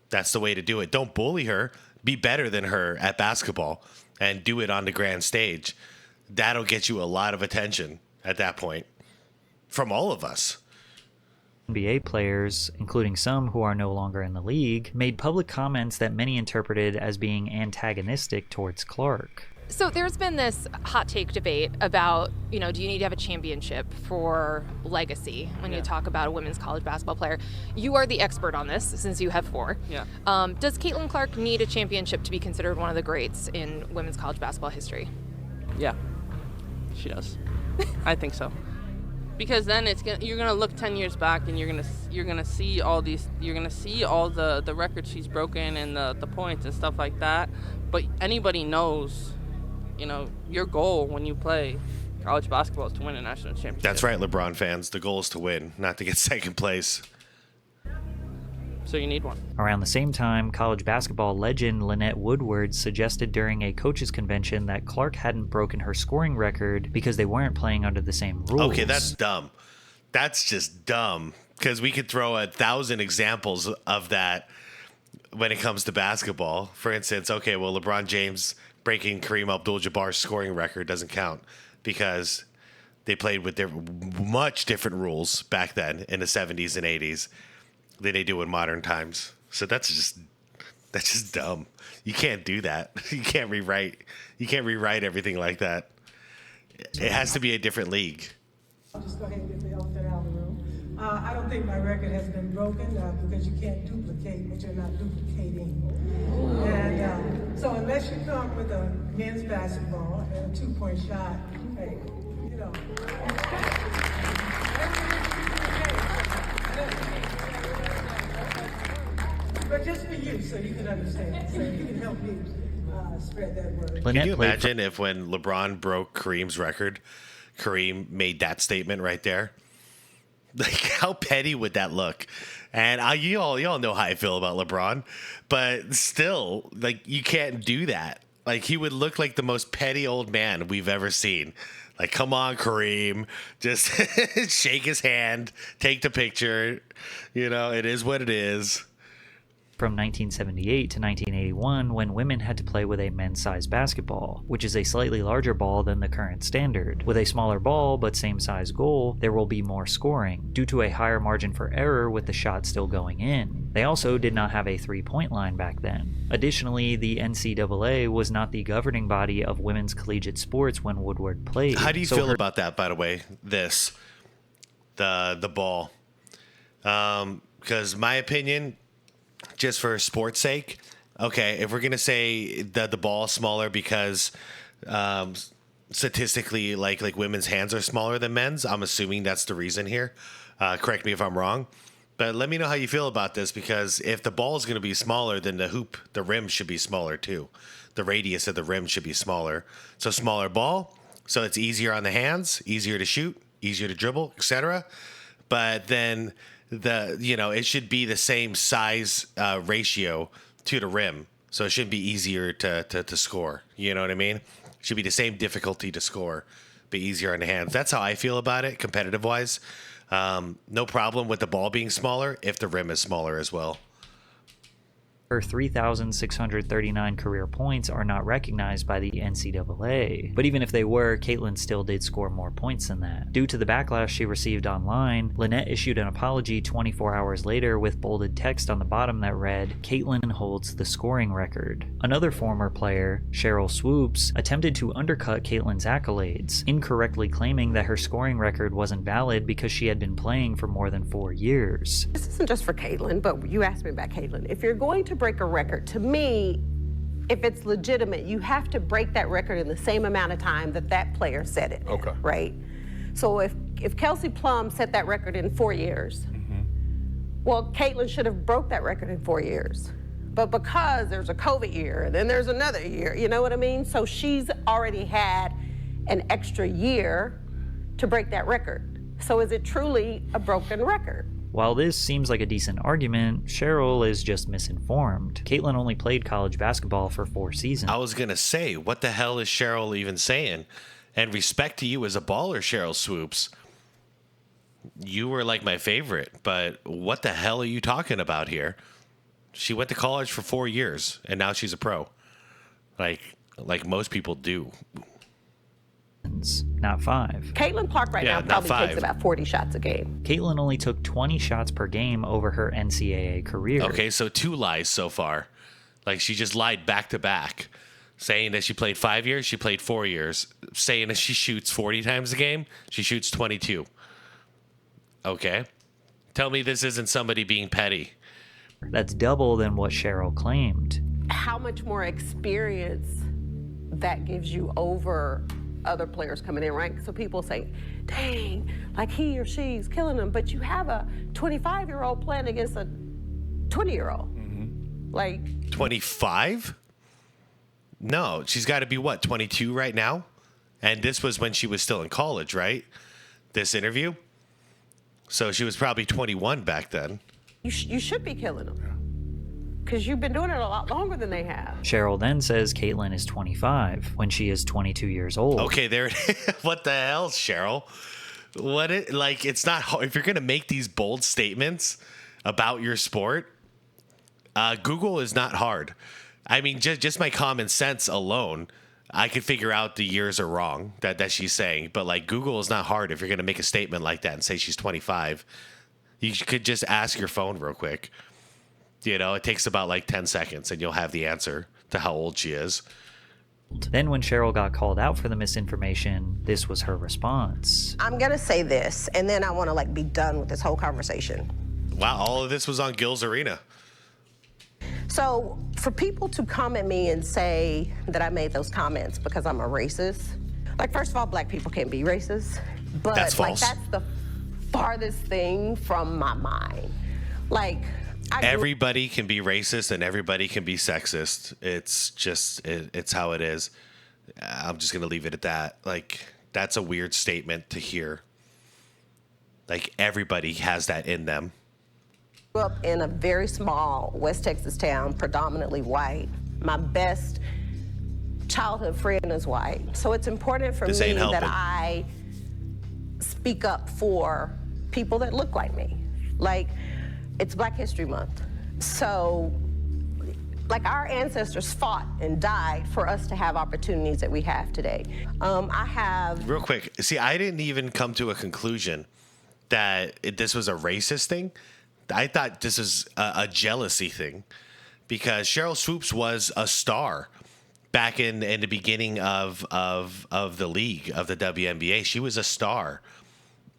That's the way to do it. Don't bully her. Be better than her at basketball and do it on the grand stage. That'll get you a lot of attention at that point from all of us. NBA players, including some who are no longer in the league, made public comments that many interpreted as being antagonistic towards Clark. So there's been this hot take debate about, do you need to have a championship for legacy when you talk about a women's college basketball player? You are the expert on this since you have 4. Yeah. Does Caitlyn Clark need a championship to be considered one of the greats in women's college basketball history? Yeah, she does. I think so. Because then you're gonna look 10 years back and you're gonna see all the records she's broken and the points and stuff like that. But anybody knows, your goal when you play college basketball is to win a national championship. That's right, LeBron fans. The goal is to win, not to get second place. So you need one. Around the same time, college basketball legend Lynette Woodward suggested during a coaches convention that Clark hadn't broken her scoring record because they weren't playing under the same rules. Okay, that's dumb. That's just dumb. Because we could throw 1,000 examples of that when it comes to basketball. For instance, okay, well, LeBron James breaking Kareem Abdul-Jabbar's scoring record doesn't count because they played with much different rules back then in the 70s and 80s than they do in modern times. So that's just dumb. You can't do that. You can't rewrite everything like that. It has to be a different league. I'll just go ahead and get the elephant out of the room. I don't think my record has been broken because you can't duplicate what you're not duplicating. And so unless you come with a men's basketball and a 2-point shot, hey, But just for you, so you can understand, so you can help me spread that word. Can you imagine if when LeBron broke Kareem's record, Kareem made that statement right there? Like, how petty would that look? And you all know how I feel about LeBron, but still, like, you can't do that. Like, he would look like the most petty old man we've ever seen. Like, come on, Kareem, just shake his hand, take the picture. It is what it is. From 1978 to 1981, when women had to play with a men's-size basketball, which is a slightly larger ball than the current standard. With a smaller ball but same size goal, there will be more scoring, due to a higher margin for error with the shot still going in. They also did not have a three-point line back then. Additionally, the NCAA was not the governing body of women's collegiate sports when Woodward played. How do you feel about that, by the way, the ball? Because my opinion, just for sports sake, okay, if we're going to say that the ball is smaller because statistically, like women's hands are smaller than men's, I'm assuming that's the reason here. Correct me if I'm wrong. But let me know how you feel about this, because if the ball is going to be smaller, then the rim should be smaller too. The radius of the rim should be smaller. So smaller ball, so it's easier on the hands, easier to shoot, easier to dribble, etc. But then it should be the same size ratio to the rim, so it should be easier to score. You know what I mean? It should be the same difficulty to score, but easier on the hands. That's how I feel about it, competitive wise. No problem with the ball being smaller if the rim is smaller as well. Her 3,639 career points are not recognized by the NCAA, but even if they were, Caitlin still did score more points than that. Due to the backlash she received online, Lynette issued an apology 24 hours later with bolded text on the bottom that read, "Caitlin holds the scoring record." Another former player, Cheryl Swoops, attempted to undercut Caitlin's accolades, incorrectly claiming that her scoring record wasn't valid because she had been playing for more than 4 years. This isn't just for Caitlin, but you asked me about Caitlin. If you're going to break a record, to me, if it's legitimate, you have to break that record in the same amount of time that that player set it. Okay. Right? So if Kelsey Plum set that record in 4 years, well, Caitlin should have broke that record in 4 years. But because there's a COVID year and then there's another year, you know what I mean? So she's already had an extra year to break that record. So is it truly a broken record? While this seems like a decent argument, Cheryl is just misinformed. Caitlin only played college basketball for 4 seasons. I was going to say, what the hell is Cheryl even saying? And respect to you as a baller, Cheryl Swoops. You were like my favorite, but what the hell are you talking about here? She went to college for 4 years, and now she's a pro. Like most people do. Not 5. Caitlin Clark right now probably takes about 40 shots a game. Caitlin only took 20 shots per game over her NCAA career. Okay, so 2 lies so far. Like, she just lied back to back. Saying that she played 5 years, she played 4 years. Saying that she shoots 40 times a game, she shoots 22. Okay. Tell me this isn't somebody being petty. That's double than what Cheryl claimed. How much more experience that gives you over other players coming in, right? So people say, dang, like he or she's killing them, but you have a 25-year-old playing against a 20-year-old. Like 25? No, she's got to be what, 22 right now? And this was when she was still in college, right? This interview? So she was probably 21 back then. You should be killing them. Because you've been doing it a lot longer than they have. Cheryl then says Caitlin is 25 when she is 22 years old. Okay, there it is. What the hell, Cheryl? It's not hard. If you're going to make these bold statements about your sport, Google is not hard. I mean, just my common sense alone, I could figure out the years are wrong that she's saying. But like Google is not hard if you're going to make a statement like that and say she's 25. You could just ask your phone real quick. You know, it takes about like 10 seconds and you'll have the answer to how old she is. Then when Cheryl got called out for the misinformation, this was her response. I'm going to say this, and then I want to be done with this whole conversation. Wow, all of this was on Gil's Arena. So for people to come at me and say that I made those comments because I'm a racist, first of all, black people can't be racist. But that's false. That's the farthest thing from my mind. Everybody can be racist and everybody can be sexist. It's just, it's how it is. I'm just going to leave it at that. That's a weird statement to hear. Everybody has that in them. I grew up in a very small West Texas town, predominantly white. My best childhood friend is white. So it's important for me that I speak up for people that look like me. It's Black History Month. So, our ancestors fought and died for us to have opportunities that we have today. Real quick, see, I didn't even come to a conclusion that this was a racist thing. I thought this is a jealousy thing because Cheryl Swoops was a star back in the beginning of the league, of the WNBA. She was a star.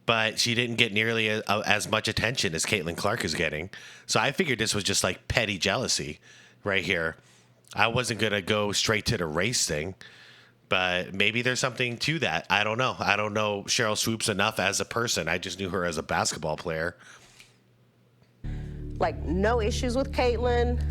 But she didn't get nearly as much attention as Caitlin Clark is getting. So I figured this was just petty jealousy right here. I wasn't going to go straight to the race thing, but maybe there's something to that. I don't know. I don't know Cheryl Swoops enough as a person. I just knew her as a basketball player. No issues with Caitlin.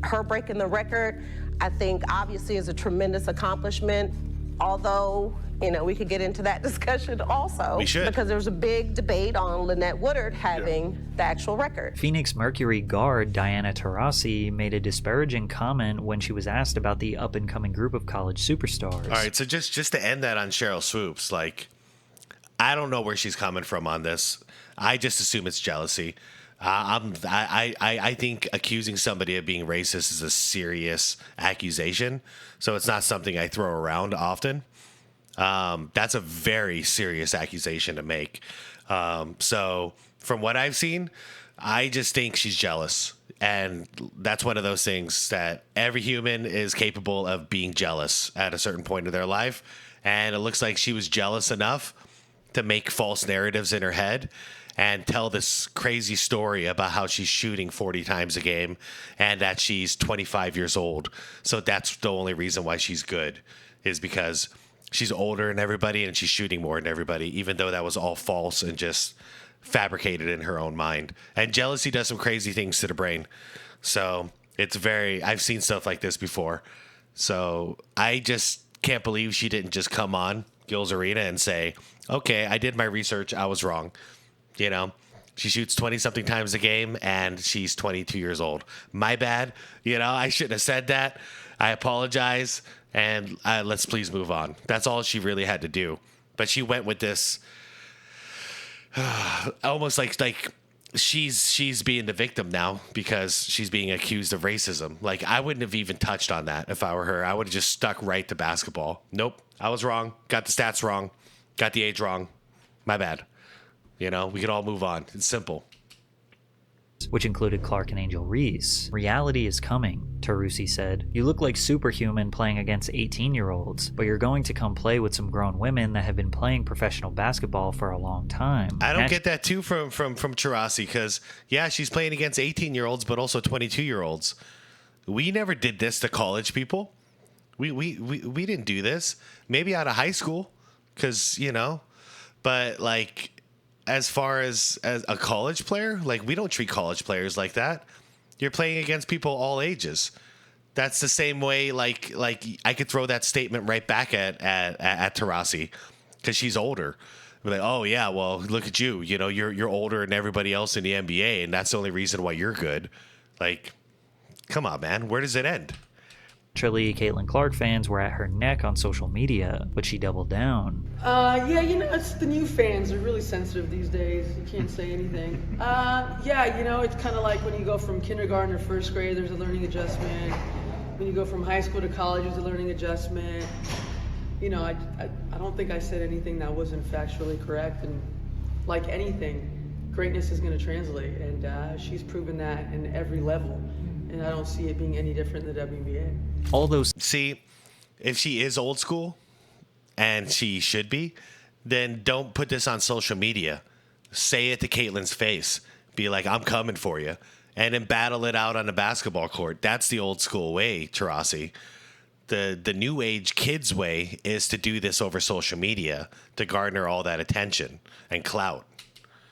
Her breaking the record, I think, obviously is a tremendous accomplishment. Although, we could get into that discussion also. We should. Because there's a big debate on Lynette Woodard having the actual record. Phoenix Mercury guard Diana Taurasi made a disparaging comment when she was asked about the up-and-coming group of college superstars. All right, so just to end that on Cheryl Swoops, I don't know where she's coming from on this. I just assume it's jealousy. I think accusing somebody of being racist is a serious accusation, so it's not something I throw around often. That's a very serious accusation to make. So from what I've seen, I just think she's jealous. And that's one of those things that every human is capable of being jealous at a certain point in their life. And it looks like she was jealous enough to make false narratives in her head and tell this crazy story about how she's shooting 40 times a game and that she's 25 years old. So that's the only reason why she's good, is because she's older than everybody and she's shooting more than everybody, even though that was all false and just fabricated in her own mind. And jealousy does some crazy things to the brain. So I've seen stuff like this before. So I just can't believe she didn't just come on Gil's Arena and say, okay, I did my research, I was wrong. You know, she shoots 20 something times a game and she's 22 years old. My bad. You know, I shouldn't have said that. I apologize. And let's please move on. That's all she really had to do. But she went with this almost like she's being the victim now because she's being accused of racism. Like, I wouldn't have even touched on that if I were her. I would have just stuck right to basketball. Nope, I was wrong. Got the stats wrong. Got the age wrong. My bad. You know, we can all move on. It's simple. Which included Clark and Angel Reese. Reality is coming, Tarusi said. You look like superhuman playing against 18-year-olds, but you're going to come play with some grown women that have been playing professional basketball for a long time. I don't get that too from Tarusi, because yeah, she's playing against 18-year-olds, but also 22-year-olds. We never did this to college people. We didn't do this. Maybe out of high school, because, you know, but like, as far as a college player, like, we don't treat college players like that. You're playing against people all ages. That's the same way, like I could throw that statement right back at Tarusi, because she's older. We're like, oh yeah, well, look at you. You know, you're older than everybody else in the NBA, and that's the only reason why you're good. Like, come on, man. Where does it end? Naturally, Caitlin Clark fans were at her neck on social media, but she doubled down. Yeah, you know, it's the new fans are really sensitive these days. You can't say anything. Yeah, you know, it's kind of like when you go from kindergarten or first grade, there's a learning adjustment. When you go from high school to college, there's a learning adjustment. You know, I don't think I said anything that wasn't factually correct. And like anything, greatness is going to translate. And she's proven that in every level. And I don't see it being any different in the WNBA. All those. See, if she is old school, and she should be, then don't put this on social media. Say it to Caitlin's face. Be like, I'm coming for you. And then battle it out on the basketball court. That's the old school way, Tarusi. The new age kids way is to do this over social media to garner all that attention and clout.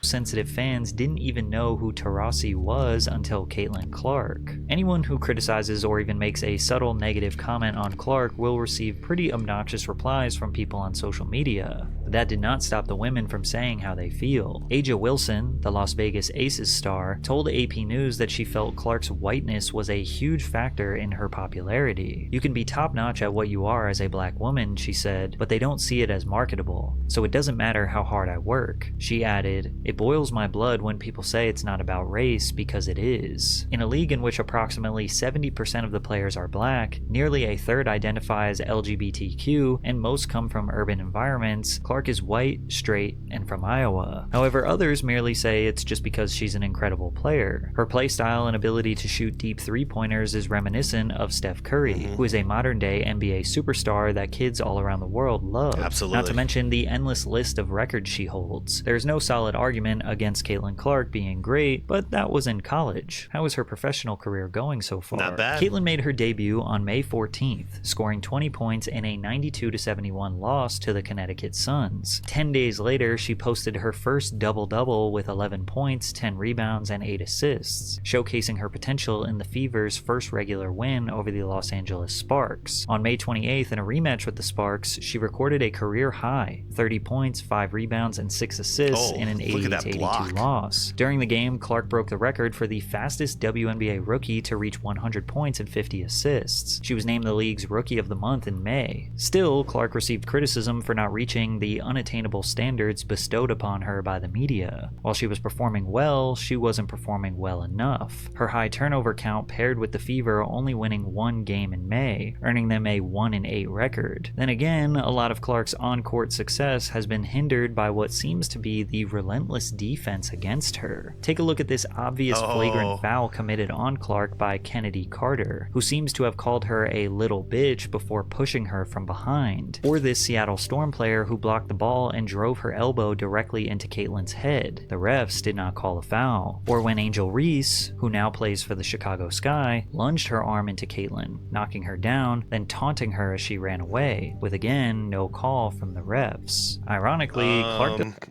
Sensitive fans didn't even know who Tarusi was until Caitlin Clark. Anyone who criticizes or even makes a subtle negative comment on Clark will receive pretty obnoxious replies from people on social media. But that did not stop the women from saying how they feel. Aja Wilson, the Las Vegas Aces star, told AP News that she felt Clark's whiteness was a huge factor in her popularity. You can be top-notch at what you are as a black woman, she said, but they don't see it as marketable. So it doesn't matter how hard I work. She added, "It boils my blood when people say it's not about race, because it is." In a league in which approximately 70% of the players are black, nearly a third identify as LGBTQ, and most come from urban environments, Clark is white, straight, and from Iowa. However, others merely say it's just because she's an incredible player. Her playstyle and ability to shoot deep three-pointers is reminiscent of Steph Curry, who is a modern-day NBA superstar that kids all around the world love. Absolutely. Not to mention the endless list of records she holds. There's no solid argument against Caitlin Clark being great, but that was in college. How is her professional career going so far? Not bad. Caitlin made her debut on May 14th, scoring 20 points in a 92-71 loss to the Connecticut Sun. 10 days later, she posted her first double-double with 11 points, 10 rebounds, and 8 assists, showcasing her potential in the Fever's first regular win over the Los Angeles Sparks. On May 28th, in a rematch with the Sparks, she recorded a career-high 30 points, 5 rebounds, and 6 assists in an 88-82 loss. During the game, Clark broke the record for the fastest WNBA rookie to reach 100 points and 50 assists. She was named the league's Rookie of the Month in May. Still, Clark received criticism for not reaching the the unattainable standards bestowed upon her by the media. While she was performing well, she wasn't performing well enough. Her high turnover count paired with the Fever only winning 1 game in May, earning them a 1-8 record. Then again, a lot of Clark's on-court success has been hindered by what seems to be the relentless defense against her. Take a look at this obvious flagrant foul committed on Clark by Kennedy Carter, who seems to have called her a little bitch before pushing her from behind. Or this Seattle Storm player who blocked the ball and drove her elbow directly into Caitlin's head. The refs did not call a foul. Or when Angel Reese, who now plays for the Chicago Sky, lunged her arm into Caitlin, knocking her down, then taunting her as she ran away, with again no call from the refs. Ironically, Clark...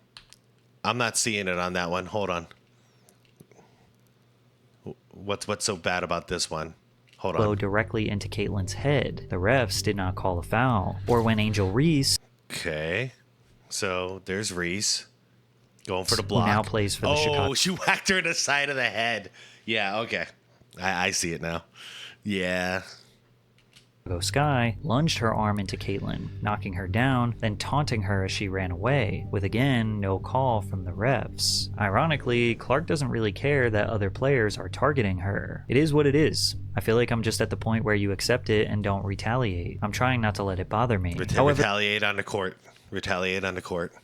I'm not seeing it on that one. Hold on. What's so bad about this one? Hold on. Directly into Caitlin's head. The refs did not call a foul. Or when Angel Reese... Okay. So there's Reese going for the block. Who now plays for the Chicago... Oh, she whacked her in the side of the head. Yeah, okay. I see it now. Yeah. Sky lunged her arm into Caitlin, knocking her down, then taunting her as she ran away, with again no call from the refs. Ironically, Clark doesn't really care that other players are targeting her. It is what it is. I feel like I'm just at the point where you accept it and don't retaliate. I'm trying not to let it bother me. Retaliate on the court. Retaliate on the court.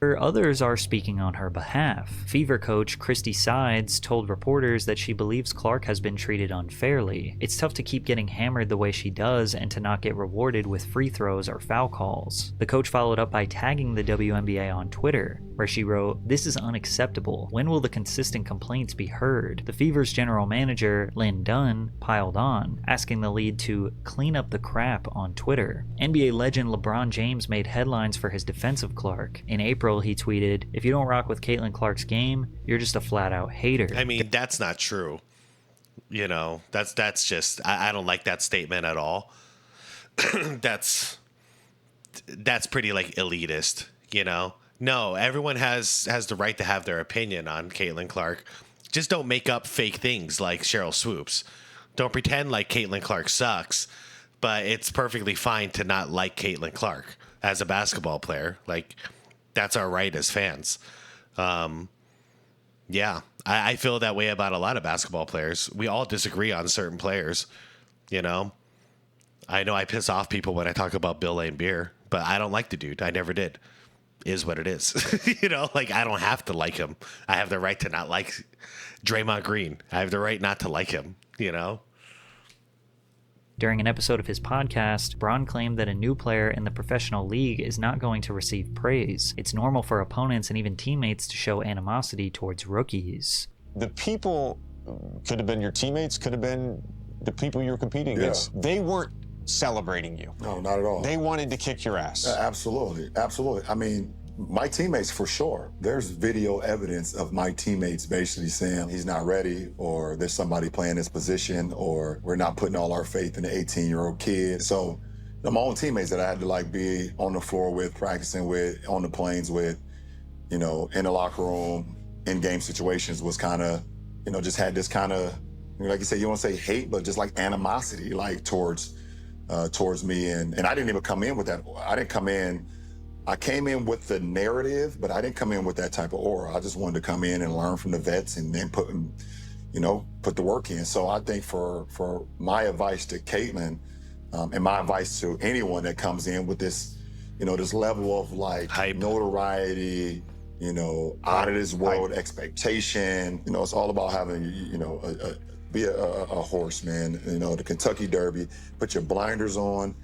Others are speaking on her behalf. Fever coach Christy Sides told reporters that she believes Clark has been treated unfairly. It's tough to keep getting hammered the way she does and to not get rewarded with free throws or foul calls. The coach followed up by tagging the WNBA on Twitter, where she wrote, "This is unacceptable. When will the consistent complaints be heard?" The Fever's general manager, Lynn Dunn, piled on, asking the league to clean up the crap on Twitter. NBA legend LeBron James made headlines for his defense of Clark. In April, he tweeted, "If you don't rock with Caitlin Clark's game, you're just a flat-out hater." I mean, that's not true. You know, that's just, I don't like that statement at all. that's pretty like elitist, you know? No, everyone has the right to have their opinion on Caitlin Clark. Just don't make up fake things like Cheryl Swoops. Don't pretend like Caitlin Clark sucks, but it's perfectly fine to not like Caitlin Clark as a basketball player. Like, that's our right as fans. Yeah, I feel that way about a lot of basketball players. We all disagree on certain players, you know? I know I piss off people when I talk about Bill Laimbeer, but I don't like the dude. I never did. Is what it is. You know, like, I don't have to like him. I have the right to not like Draymond Green. I have the right not to like him, you know? During an episode of his podcast, Braun claimed that a new player in the professional league is not going to receive praise. It's normal for opponents and even teammates to show animosity towards rookies. The people could have been your teammates, could have been the people you were competing against. They weren't celebrating you. No, not at all. They wanted to kick your ass. Absolutely. Absolutely. I mean, my teammates, for sure. There's video evidence of my teammates basically saying he's not ready, or there's somebody playing his position, or we're not putting all our faith in the 18-year-old kid. So my own teammates that I had to like be on the floor with, practicing with, on the planes with, you know, in the locker room, in game situations was kind of, you know, just had this kind of, like you said, you don't want to say hate, but just like animosity, like towards me. And I didn't even come in with that. I came in with the narrative, but I didn't come in with that type of aura. I just wanted to come in and learn from the vets and then put the work in. So I think for my advice to Caitlin, and my advice to anyone that comes in with this, you know, this level of like hype, notoriety, you know, out of this world expectation, you know, it's all about having, you know, be a horse, man. You know, the Kentucky Derby, put your blinders on,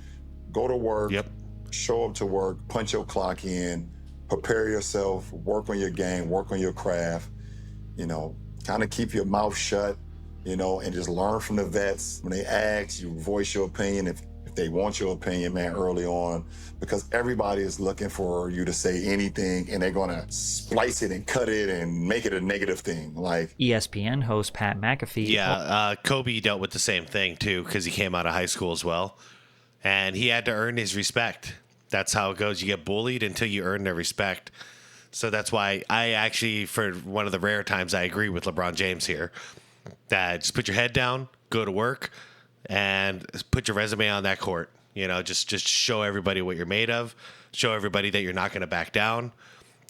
go to work. Yep. Show up to work, punch your clock in, prepare yourself, work on your game, work on your craft, you know, kind of keep your mouth shut, you know, and just learn from the vets. When they ask, you voice your opinion if they want your opinion, man, early on, because everybody is looking for you to say anything and they're gonna splice it and cut it and make it a negative thing. Like ESPN host Pat McAfee. Yeah, Kobe dealt with the same thing too, because he came out of high school as well. And he had to earn his respect. That's how it goes. You get bullied until you earn their respect. So that's why I actually, for one of the rare times, I agree with LeBron James here. That just put your head down, go to work, and put your resume on that court. You know, just show everybody what you're made of, show everybody that you're not going to back down,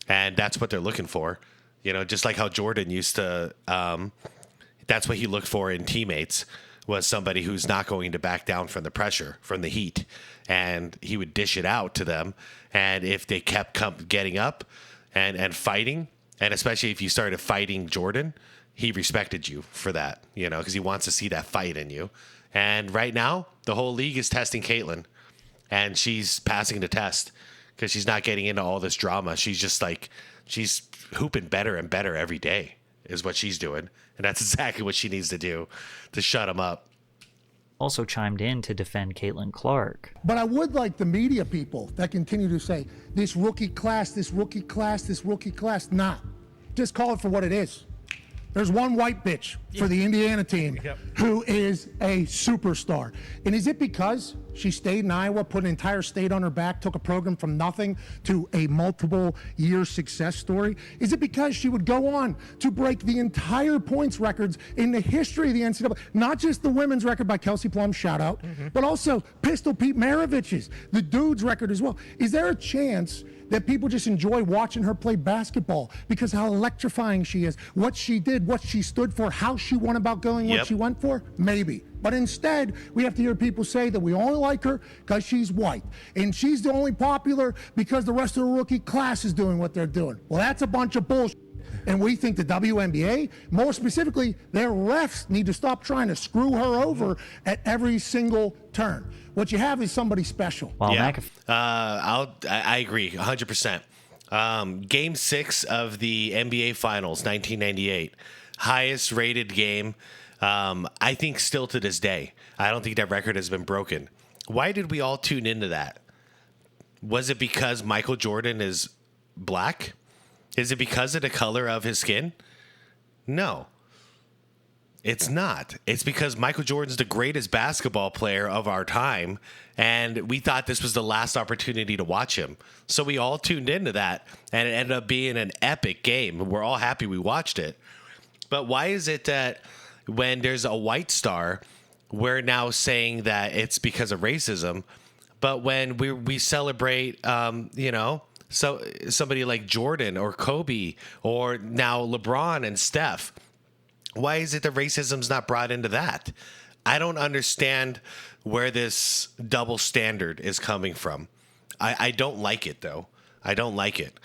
and that's what they're looking for. You know, just like how Jordan used to. That's what he looked for in teammates, was somebody who's not going to back down from the pressure, from the heat, and he would dish it out to them. And if they kept getting up and fighting, and especially if you started fighting Jordan, he respected you for that, you know, because he wants to see that fight in you. And right now, the whole league is testing Caitlyn, and she's passing the test because she's not getting into all this drama. She's just like, she's hooping better and better every day is what she's doing. And that's exactly what she needs to do to shut him up. Also chimed in to defend Caitlin Clark. But I would like the media people that continue to say, this rookie class, this rookie class, this rookie class. Nah, just call it for what it is. There's one white bitch for the Indiana team who is a superstar. And is it because she stayed in Iowa, put an entire state on her back, took a program from nothing to a multiple-year success story? Is it because she would go on to break the entire points records in the history of the NCAA? Not just the women's record by Kelsey Plum, shout out, but also Pistol Pete Maravich's, the dude's record as well. Is there a chance that people just enjoy watching her play basketball because how electrifying she is, what she did, what she stood for, how she went about going, what she went for? Maybe. But instead, we have to hear people say that we only like her because she's white. And she's the only popular because the rest of the rookie class is doing what they're doing. Well, that's a bunch of bullshit. And we think the WNBA, more specifically, their refs need to stop trying to screw her over at every single turn. What you have is somebody special. I agree 100%. Game 6 of the NBA Finals, 1998, highest rated game. I think still to this day, I don't think that record has been broken. Why did we all tune into that? Was it because Michael Jordan is black? Is it because of the color of his skin? No. It's not. It's because Michael Jordan's the greatest basketball player of our time, and we thought this was the last opportunity to watch him. So we all tuned into that, and it ended up being an epic game. We're all happy we watched it. But why is it that when there's a white star, we're now saying that it's because of racism, but when we celebrate, so somebody like Jordan or Kobe or now LeBron and Steph, why is it that racism's not brought into that? I don't understand where this double standard is coming from. I don't like it, though. I don't like it.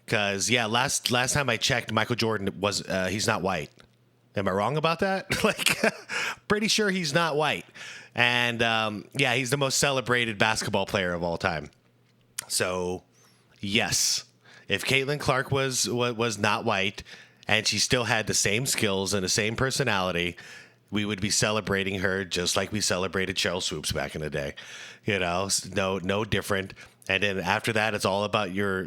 Because, last time I checked, Michael Jordan was he's not white. Am I wrong about that? Pretty sure he's not white. And, he's the most celebrated basketball player of all time. So, yes, if Caitlin Clark was not white and she still had the same skills and the same personality, we would be celebrating her just like we celebrated Cheryl Swoops back in the day. You know, no different. And then after that, it's all about your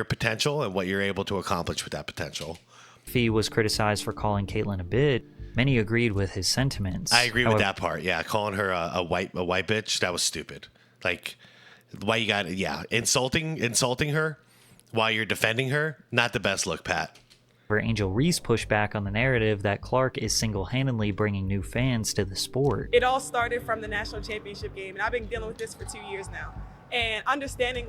potential and what you're able to accomplish with that potential. Fee was criticized for calling Caitlyn a bitch. Many agreed with his sentiments. I agree with that part. Yeah, calling her a white bitch, that was stupid. Like, why you got insulting her while you're defending her? Not the best look, Pat. Angel Reese pushed back on the narrative that Clark is single-handedly bringing new fans to the sport. It all started from the national championship game, and I've been dealing with this for 2 years now. And understanding,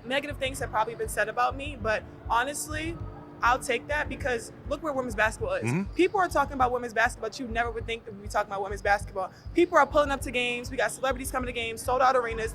negative things have probably been said about me, but honestly, I'll take that because look where women's basketball is. Mm-hmm. People are talking about women's basketball, but you never would think that we'd be talking about women's basketball. People are pulling up to games. We got celebrities coming to games, sold out arenas,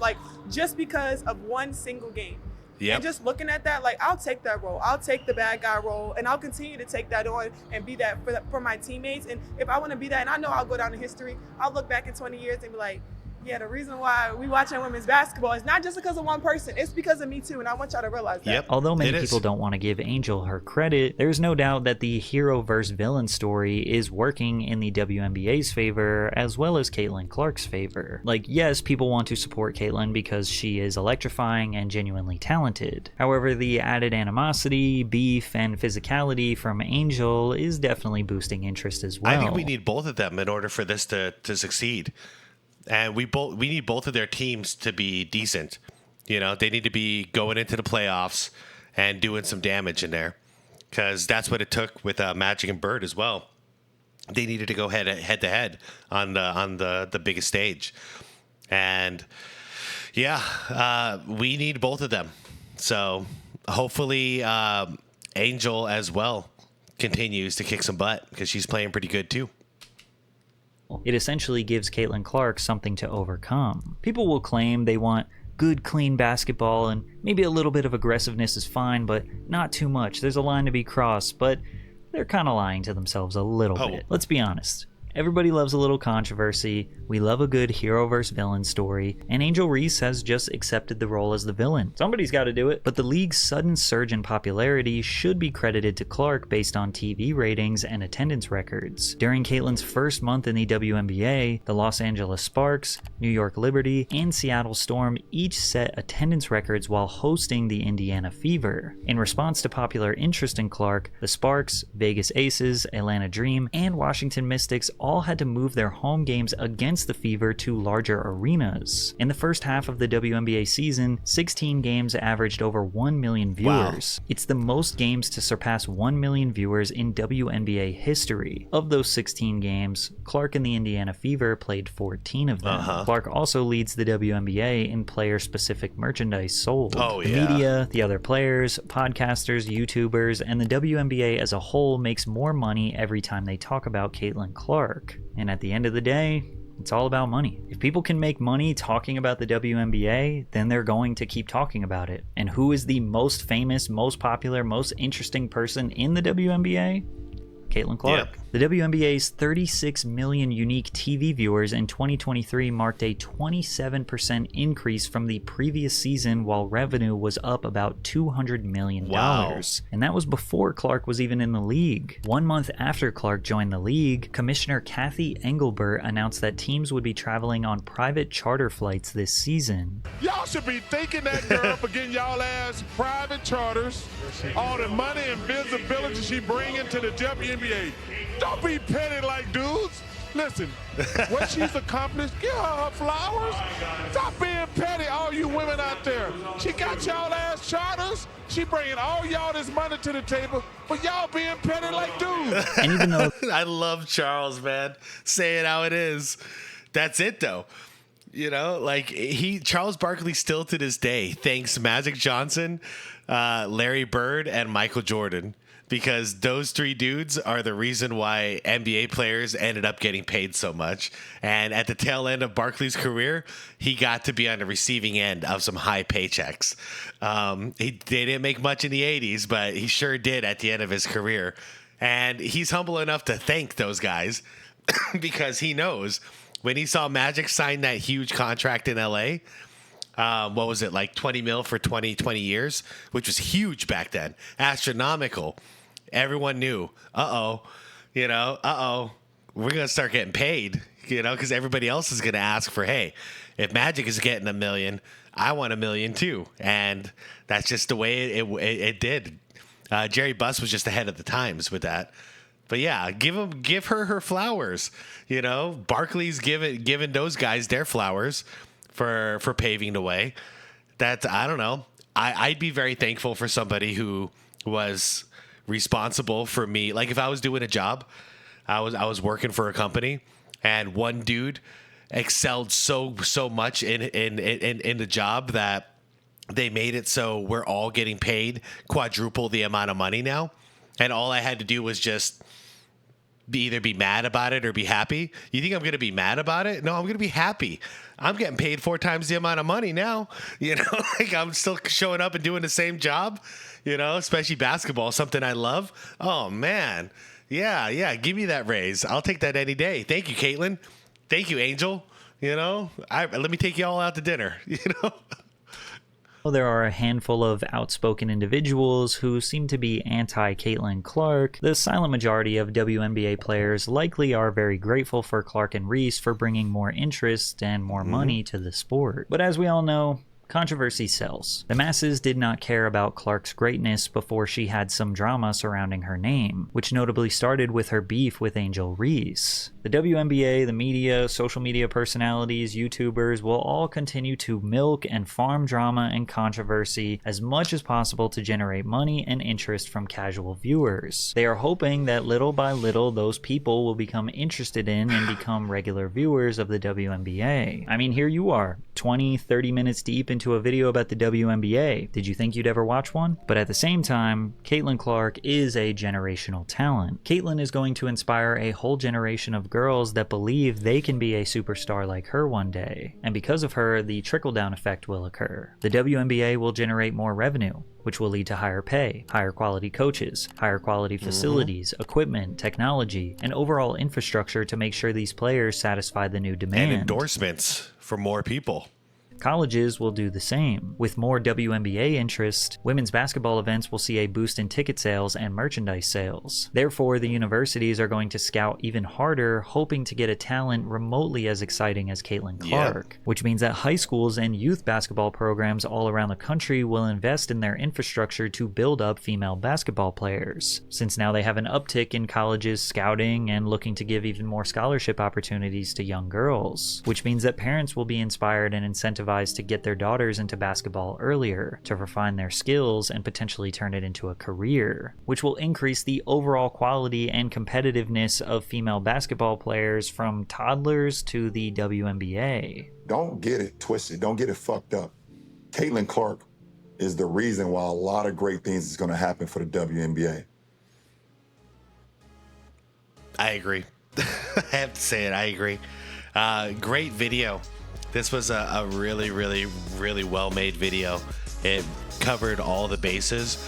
just because of one single game. Yep. And just looking at that, I'll take that role. I'll take the bad guy role, and I'll continue to take that on and be that for my teammates. And if I want to be that, and I know I'll go down in history, I'll look back in 20 years and be like, the reason why we watching women's basketball is not just because of one person. It's because of me too, and I want y'all to realize that. Yep. Although many people don't want to give Angel her credit, there's no doubt that the hero versus villain story is working in the WNBA's favor as well as Caitlin Clark's favor. Yes, people want to support Caitlin because she is electrifying and genuinely talented. However, the added animosity, beef, and physicality from Angel is definitely boosting interest as well. I think we need both of them in order for this to succeed. And we need both of their teams to be decent. You know, they need to be going into the playoffs and doing some damage in there, because that's what it took with Magic and Bird as well. They needed to go head to head on the biggest stage. And yeah, we need both of them. So hopefully Angel as well continues to kick some butt, because she's playing pretty good too. It essentially gives Caitlin Clark something to overcome. People will claim they want good, clean basketball, and maybe a little bit of aggressiveness is fine, but not too much. There's a line to be crossed, but they're kind of lying to themselves a little bit. Let's be honest. Everybody loves a little controversy. We love a good hero versus villain story, and Angel Reese has just accepted the role as the villain. Somebody's got to do it. But the league's sudden surge in popularity should be credited to Clark based on TV ratings and attendance records. During Caitlin's first month in the WNBA, the Los Angeles Sparks, New York Liberty, and Seattle Storm each set attendance records while hosting the Indiana Fever. In response to popular interest in Clark, the Sparks, Vegas Aces, Atlanta Dream, and Washington Mystics all had to move their home games against the Fever to larger arenas. In the first half of the WNBA season, 16 games averaged over 1 million viewers. Wow. It's the most games to surpass 1 million viewers in WNBA history. Of those 16 games, Clark and the Indiana Fever played 14 of them. Clark also leads the WNBA in player-specific merchandise sold. The media, the other players, podcasters, YouTubers, and the WNBA as a whole makes more money every time they talk about Caitlin Clark. And at the end of the day, it's all about money. If people can make money talking about the WNBA, then they're going to keep talking about it. And who is the most famous, most popular, most interesting person in the WNBA? Caitlin Clark. The WNBA's 36 million unique TV viewers in 2023 marked a 27% increase from the previous season, while revenue was up about $200 million. Wow. And that was before Clark was even in the league. 1 month after Clark joined the league, Commissioner Kathy Engelbert announced that teams would be traveling on private charter flights this season. Y'all should be thanking that girl for getting y'all ass private charters, all the money and visibility she bringing to the WNBA. Don't be petty like dudes. Listen, what she's accomplished, give her flowers. Stop being petty, all you women out there. She got y'all ass charters. She bringing all y'all this money to the table, but y'all being petty like dudes. And even though I love Charles, man, say it how it is. That's it, though. You know, like Charles Barkley still to this day thanks Magic Johnson, Larry Bird, and Michael Jordan, because those three dudes are the reason why NBA players ended up getting paid so much. And at the tail end of Barkley's career, he got to be on the receiving end of some high paychecks. They didn't make much in the 80s, but he sure did at the end of his career. And he's humble enough to thank those guys because he knows when he saw Magic sign that huge contract in LA, what was it, like 20 mil for 20 years, which was huge back then, astronomical. Everyone knew, we're going to start getting paid, because everybody else is going to ask for, hey, if Magic is getting $1 million, I want $1 million too. And that's just the way it did. Jerry Buss was just ahead of the times with that. But yeah, give her flowers. Barkley's giving those guys their flowers for paving the way. I don't know. I'd be very thankful for somebody who was responsible for me. Like if I was doing a job, I was working for a company, and one dude excelled so much in the job that they made it so we're all getting paid quadruple the amount of money now, and all I had to do was just either be mad about it or be happy. You think I'm going to be mad about it? No, I'm going to be happy. I'm getting paid 4 times the amount of money now. Like I'm still showing up and doing the same job, especially basketball, something I love. Oh, man. Yeah. Give me that raise. I'll take that any day. Thank you, Caitlin. Thank you, Angel. Let me take you all out to dinner, There are a handful of outspoken individuals who seem to be anti-Caitlin Clark. The silent majority of WNBA players likely are very grateful for Clark and Reese for bringing more interest and more money to the sport. But as we all know, Controversy sells. The masses did not care about Clark's greatness before she had some drama surrounding her name, which notably started with her beef with Angel Reese. The WNBA, the media, social media personalities, YouTubers will all continue to milk and farm drama and controversy as much as possible to generate money and interest from casual viewers. They are hoping that little by little those people will become interested in and become regular viewers of the WNBA. I mean, here you are, 20-30 minutes deep into a video about the WNBA. Did you think you'd ever watch one? But at the same time, Caitlin Clark is a generational talent. Caitlin is going to inspire a whole generation of girls that believe they can be a superstar like her one day. And because of her, the trickle-down effect will occur. The WNBA will generate more revenue, which will lead to higher pay, higher quality coaches, higher quality facilities, equipment, technology, and overall infrastructure to make sure these players satisfy the new demand. And endorsements for more people. Colleges will do the same. With more WNBA interest, women's basketball events will see a boost in ticket sales and merchandise sales. Therefore, the universities are going to scout even harder, hoping to get a talent remotely as exciting as Caitlin Clark, which means that high schools and youth basketball programs all around the country will invest in their infrastructure to build up female basketball players, since now they have an uptick in colleges scouting and looking to give even more scholarship opportunities to young girls, which means that parents will be inspired and incentivized to get their daughters into basketball earlier, to refine their skills and potentially turn it into a career, which will increase the overall quality and competitiveness of female basketball players from toddlers to the WNBA. Don't get it twisted. Don't get it fucked up. Caitlin Clark is the reason why a lot of great things is going to happen for the WNBA. I agree. I have to say it. I agree. Great video. This was a really, really, really well-made video. It covered all the bases.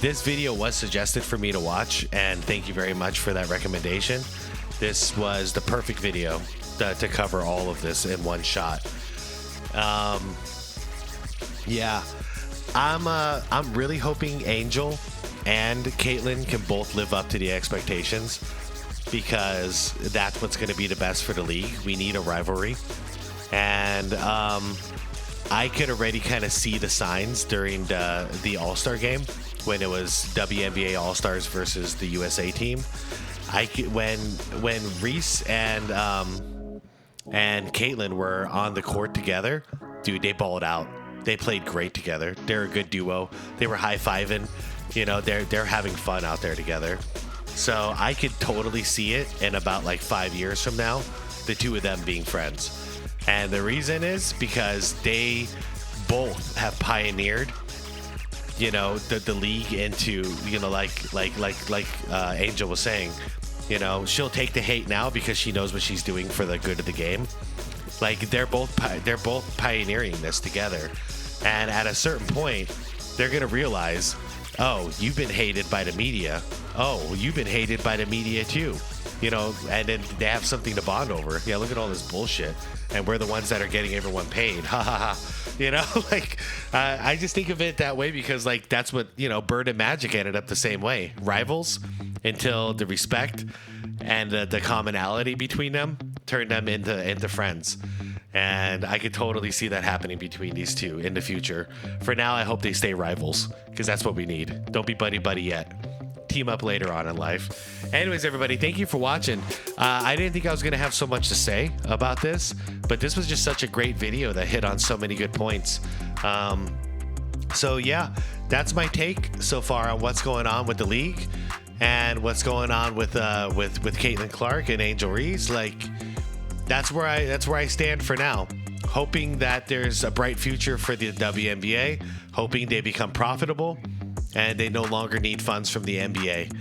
This video was suggested for me to watch, and thank you very much for that recommendation. This was the perfect video to cover all of this in one shot. Yeah, I'm really hoping Angel and Caitlin can both live up to the expectations, because that's what's going to be the best for the league. We need a rivalry. And I could already kind of see the signs during the All-Star game when it was WNBA All-Stars versus the USA team. When Reese and Caitlin were on the court together, dude, they balled out. They played great together. They're a good duo. They were high-fiving. You know, they're having fun out there together. So I could totally see it in about like 5 years from now, the two of them being friends. And the reason is because they both have pioneered, you know, the league into, you know, like Angel was saying, you know, she'll take the hate now because she knows what she's doing for the good of the game. Like they're both pioneering this together, and at a certain point, they're gonna realize, oh, you've been hated by the media. Oh, you've been hated by the media too. You know, and then they have something to bond over. Yeah, look at all this bullshit. And we're the ones that are getting everyone paid. Ha ha ha. You know, like, I just think of it that way because, like, that's what, you know, Burr and Magic ended up the same way. Rivals until the respect and the commonality between them turned them into friends. And I could totally see that happening between these two in the future. For now, I hope they stay rivals because that's what we need. Don't be buddy-buddy yet. Team up later on in life. Anyways, everybody, thank you for watching. I didn't think I was going to have so much to say about this, but this was just such a great video that hit on so many good points. So yeah, that's my take so far on what's going on with the league and what's going on with Caitlin Clark and Angel Reese. Like, that's where I stand for now. Hoping that there's a bright future for the WNBA. Hoping they become profitable and they no longer need funds from the NBA,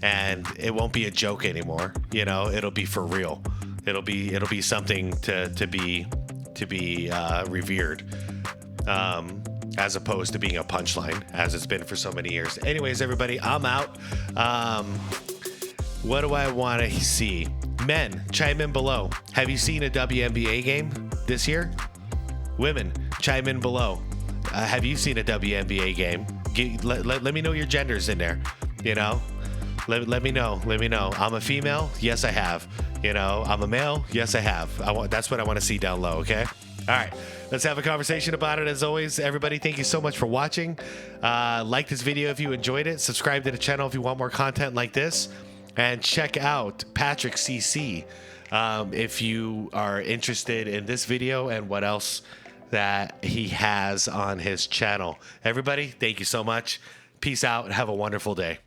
and it won't be a joke anymore. You know, it'll be for real. It'll be something to be revered, as opposed to being a punchline as it's been for so many years. Anyways, everybody, I'm out. What do I want to see? Men, chime in below. Have you seen a WNBA game this year? Women, chime in below. Have you seen a WNBA game? Let me know your genders in there. You know, let me know. I'm a female. Yes, I have. You know, I'm a male. Yes, I have. That's what I want to see down low. Okay. All right. Let's have a conversation about it. As always, everybody, thank you so much for watching. Like this video if you enjoyed it. Subscribe to the channel if you want more content like this. And check out Patrick CC if you are interested in this video and what else that he has on his channel. Everybody, thank you so much. Peace out. Have a wonderful day.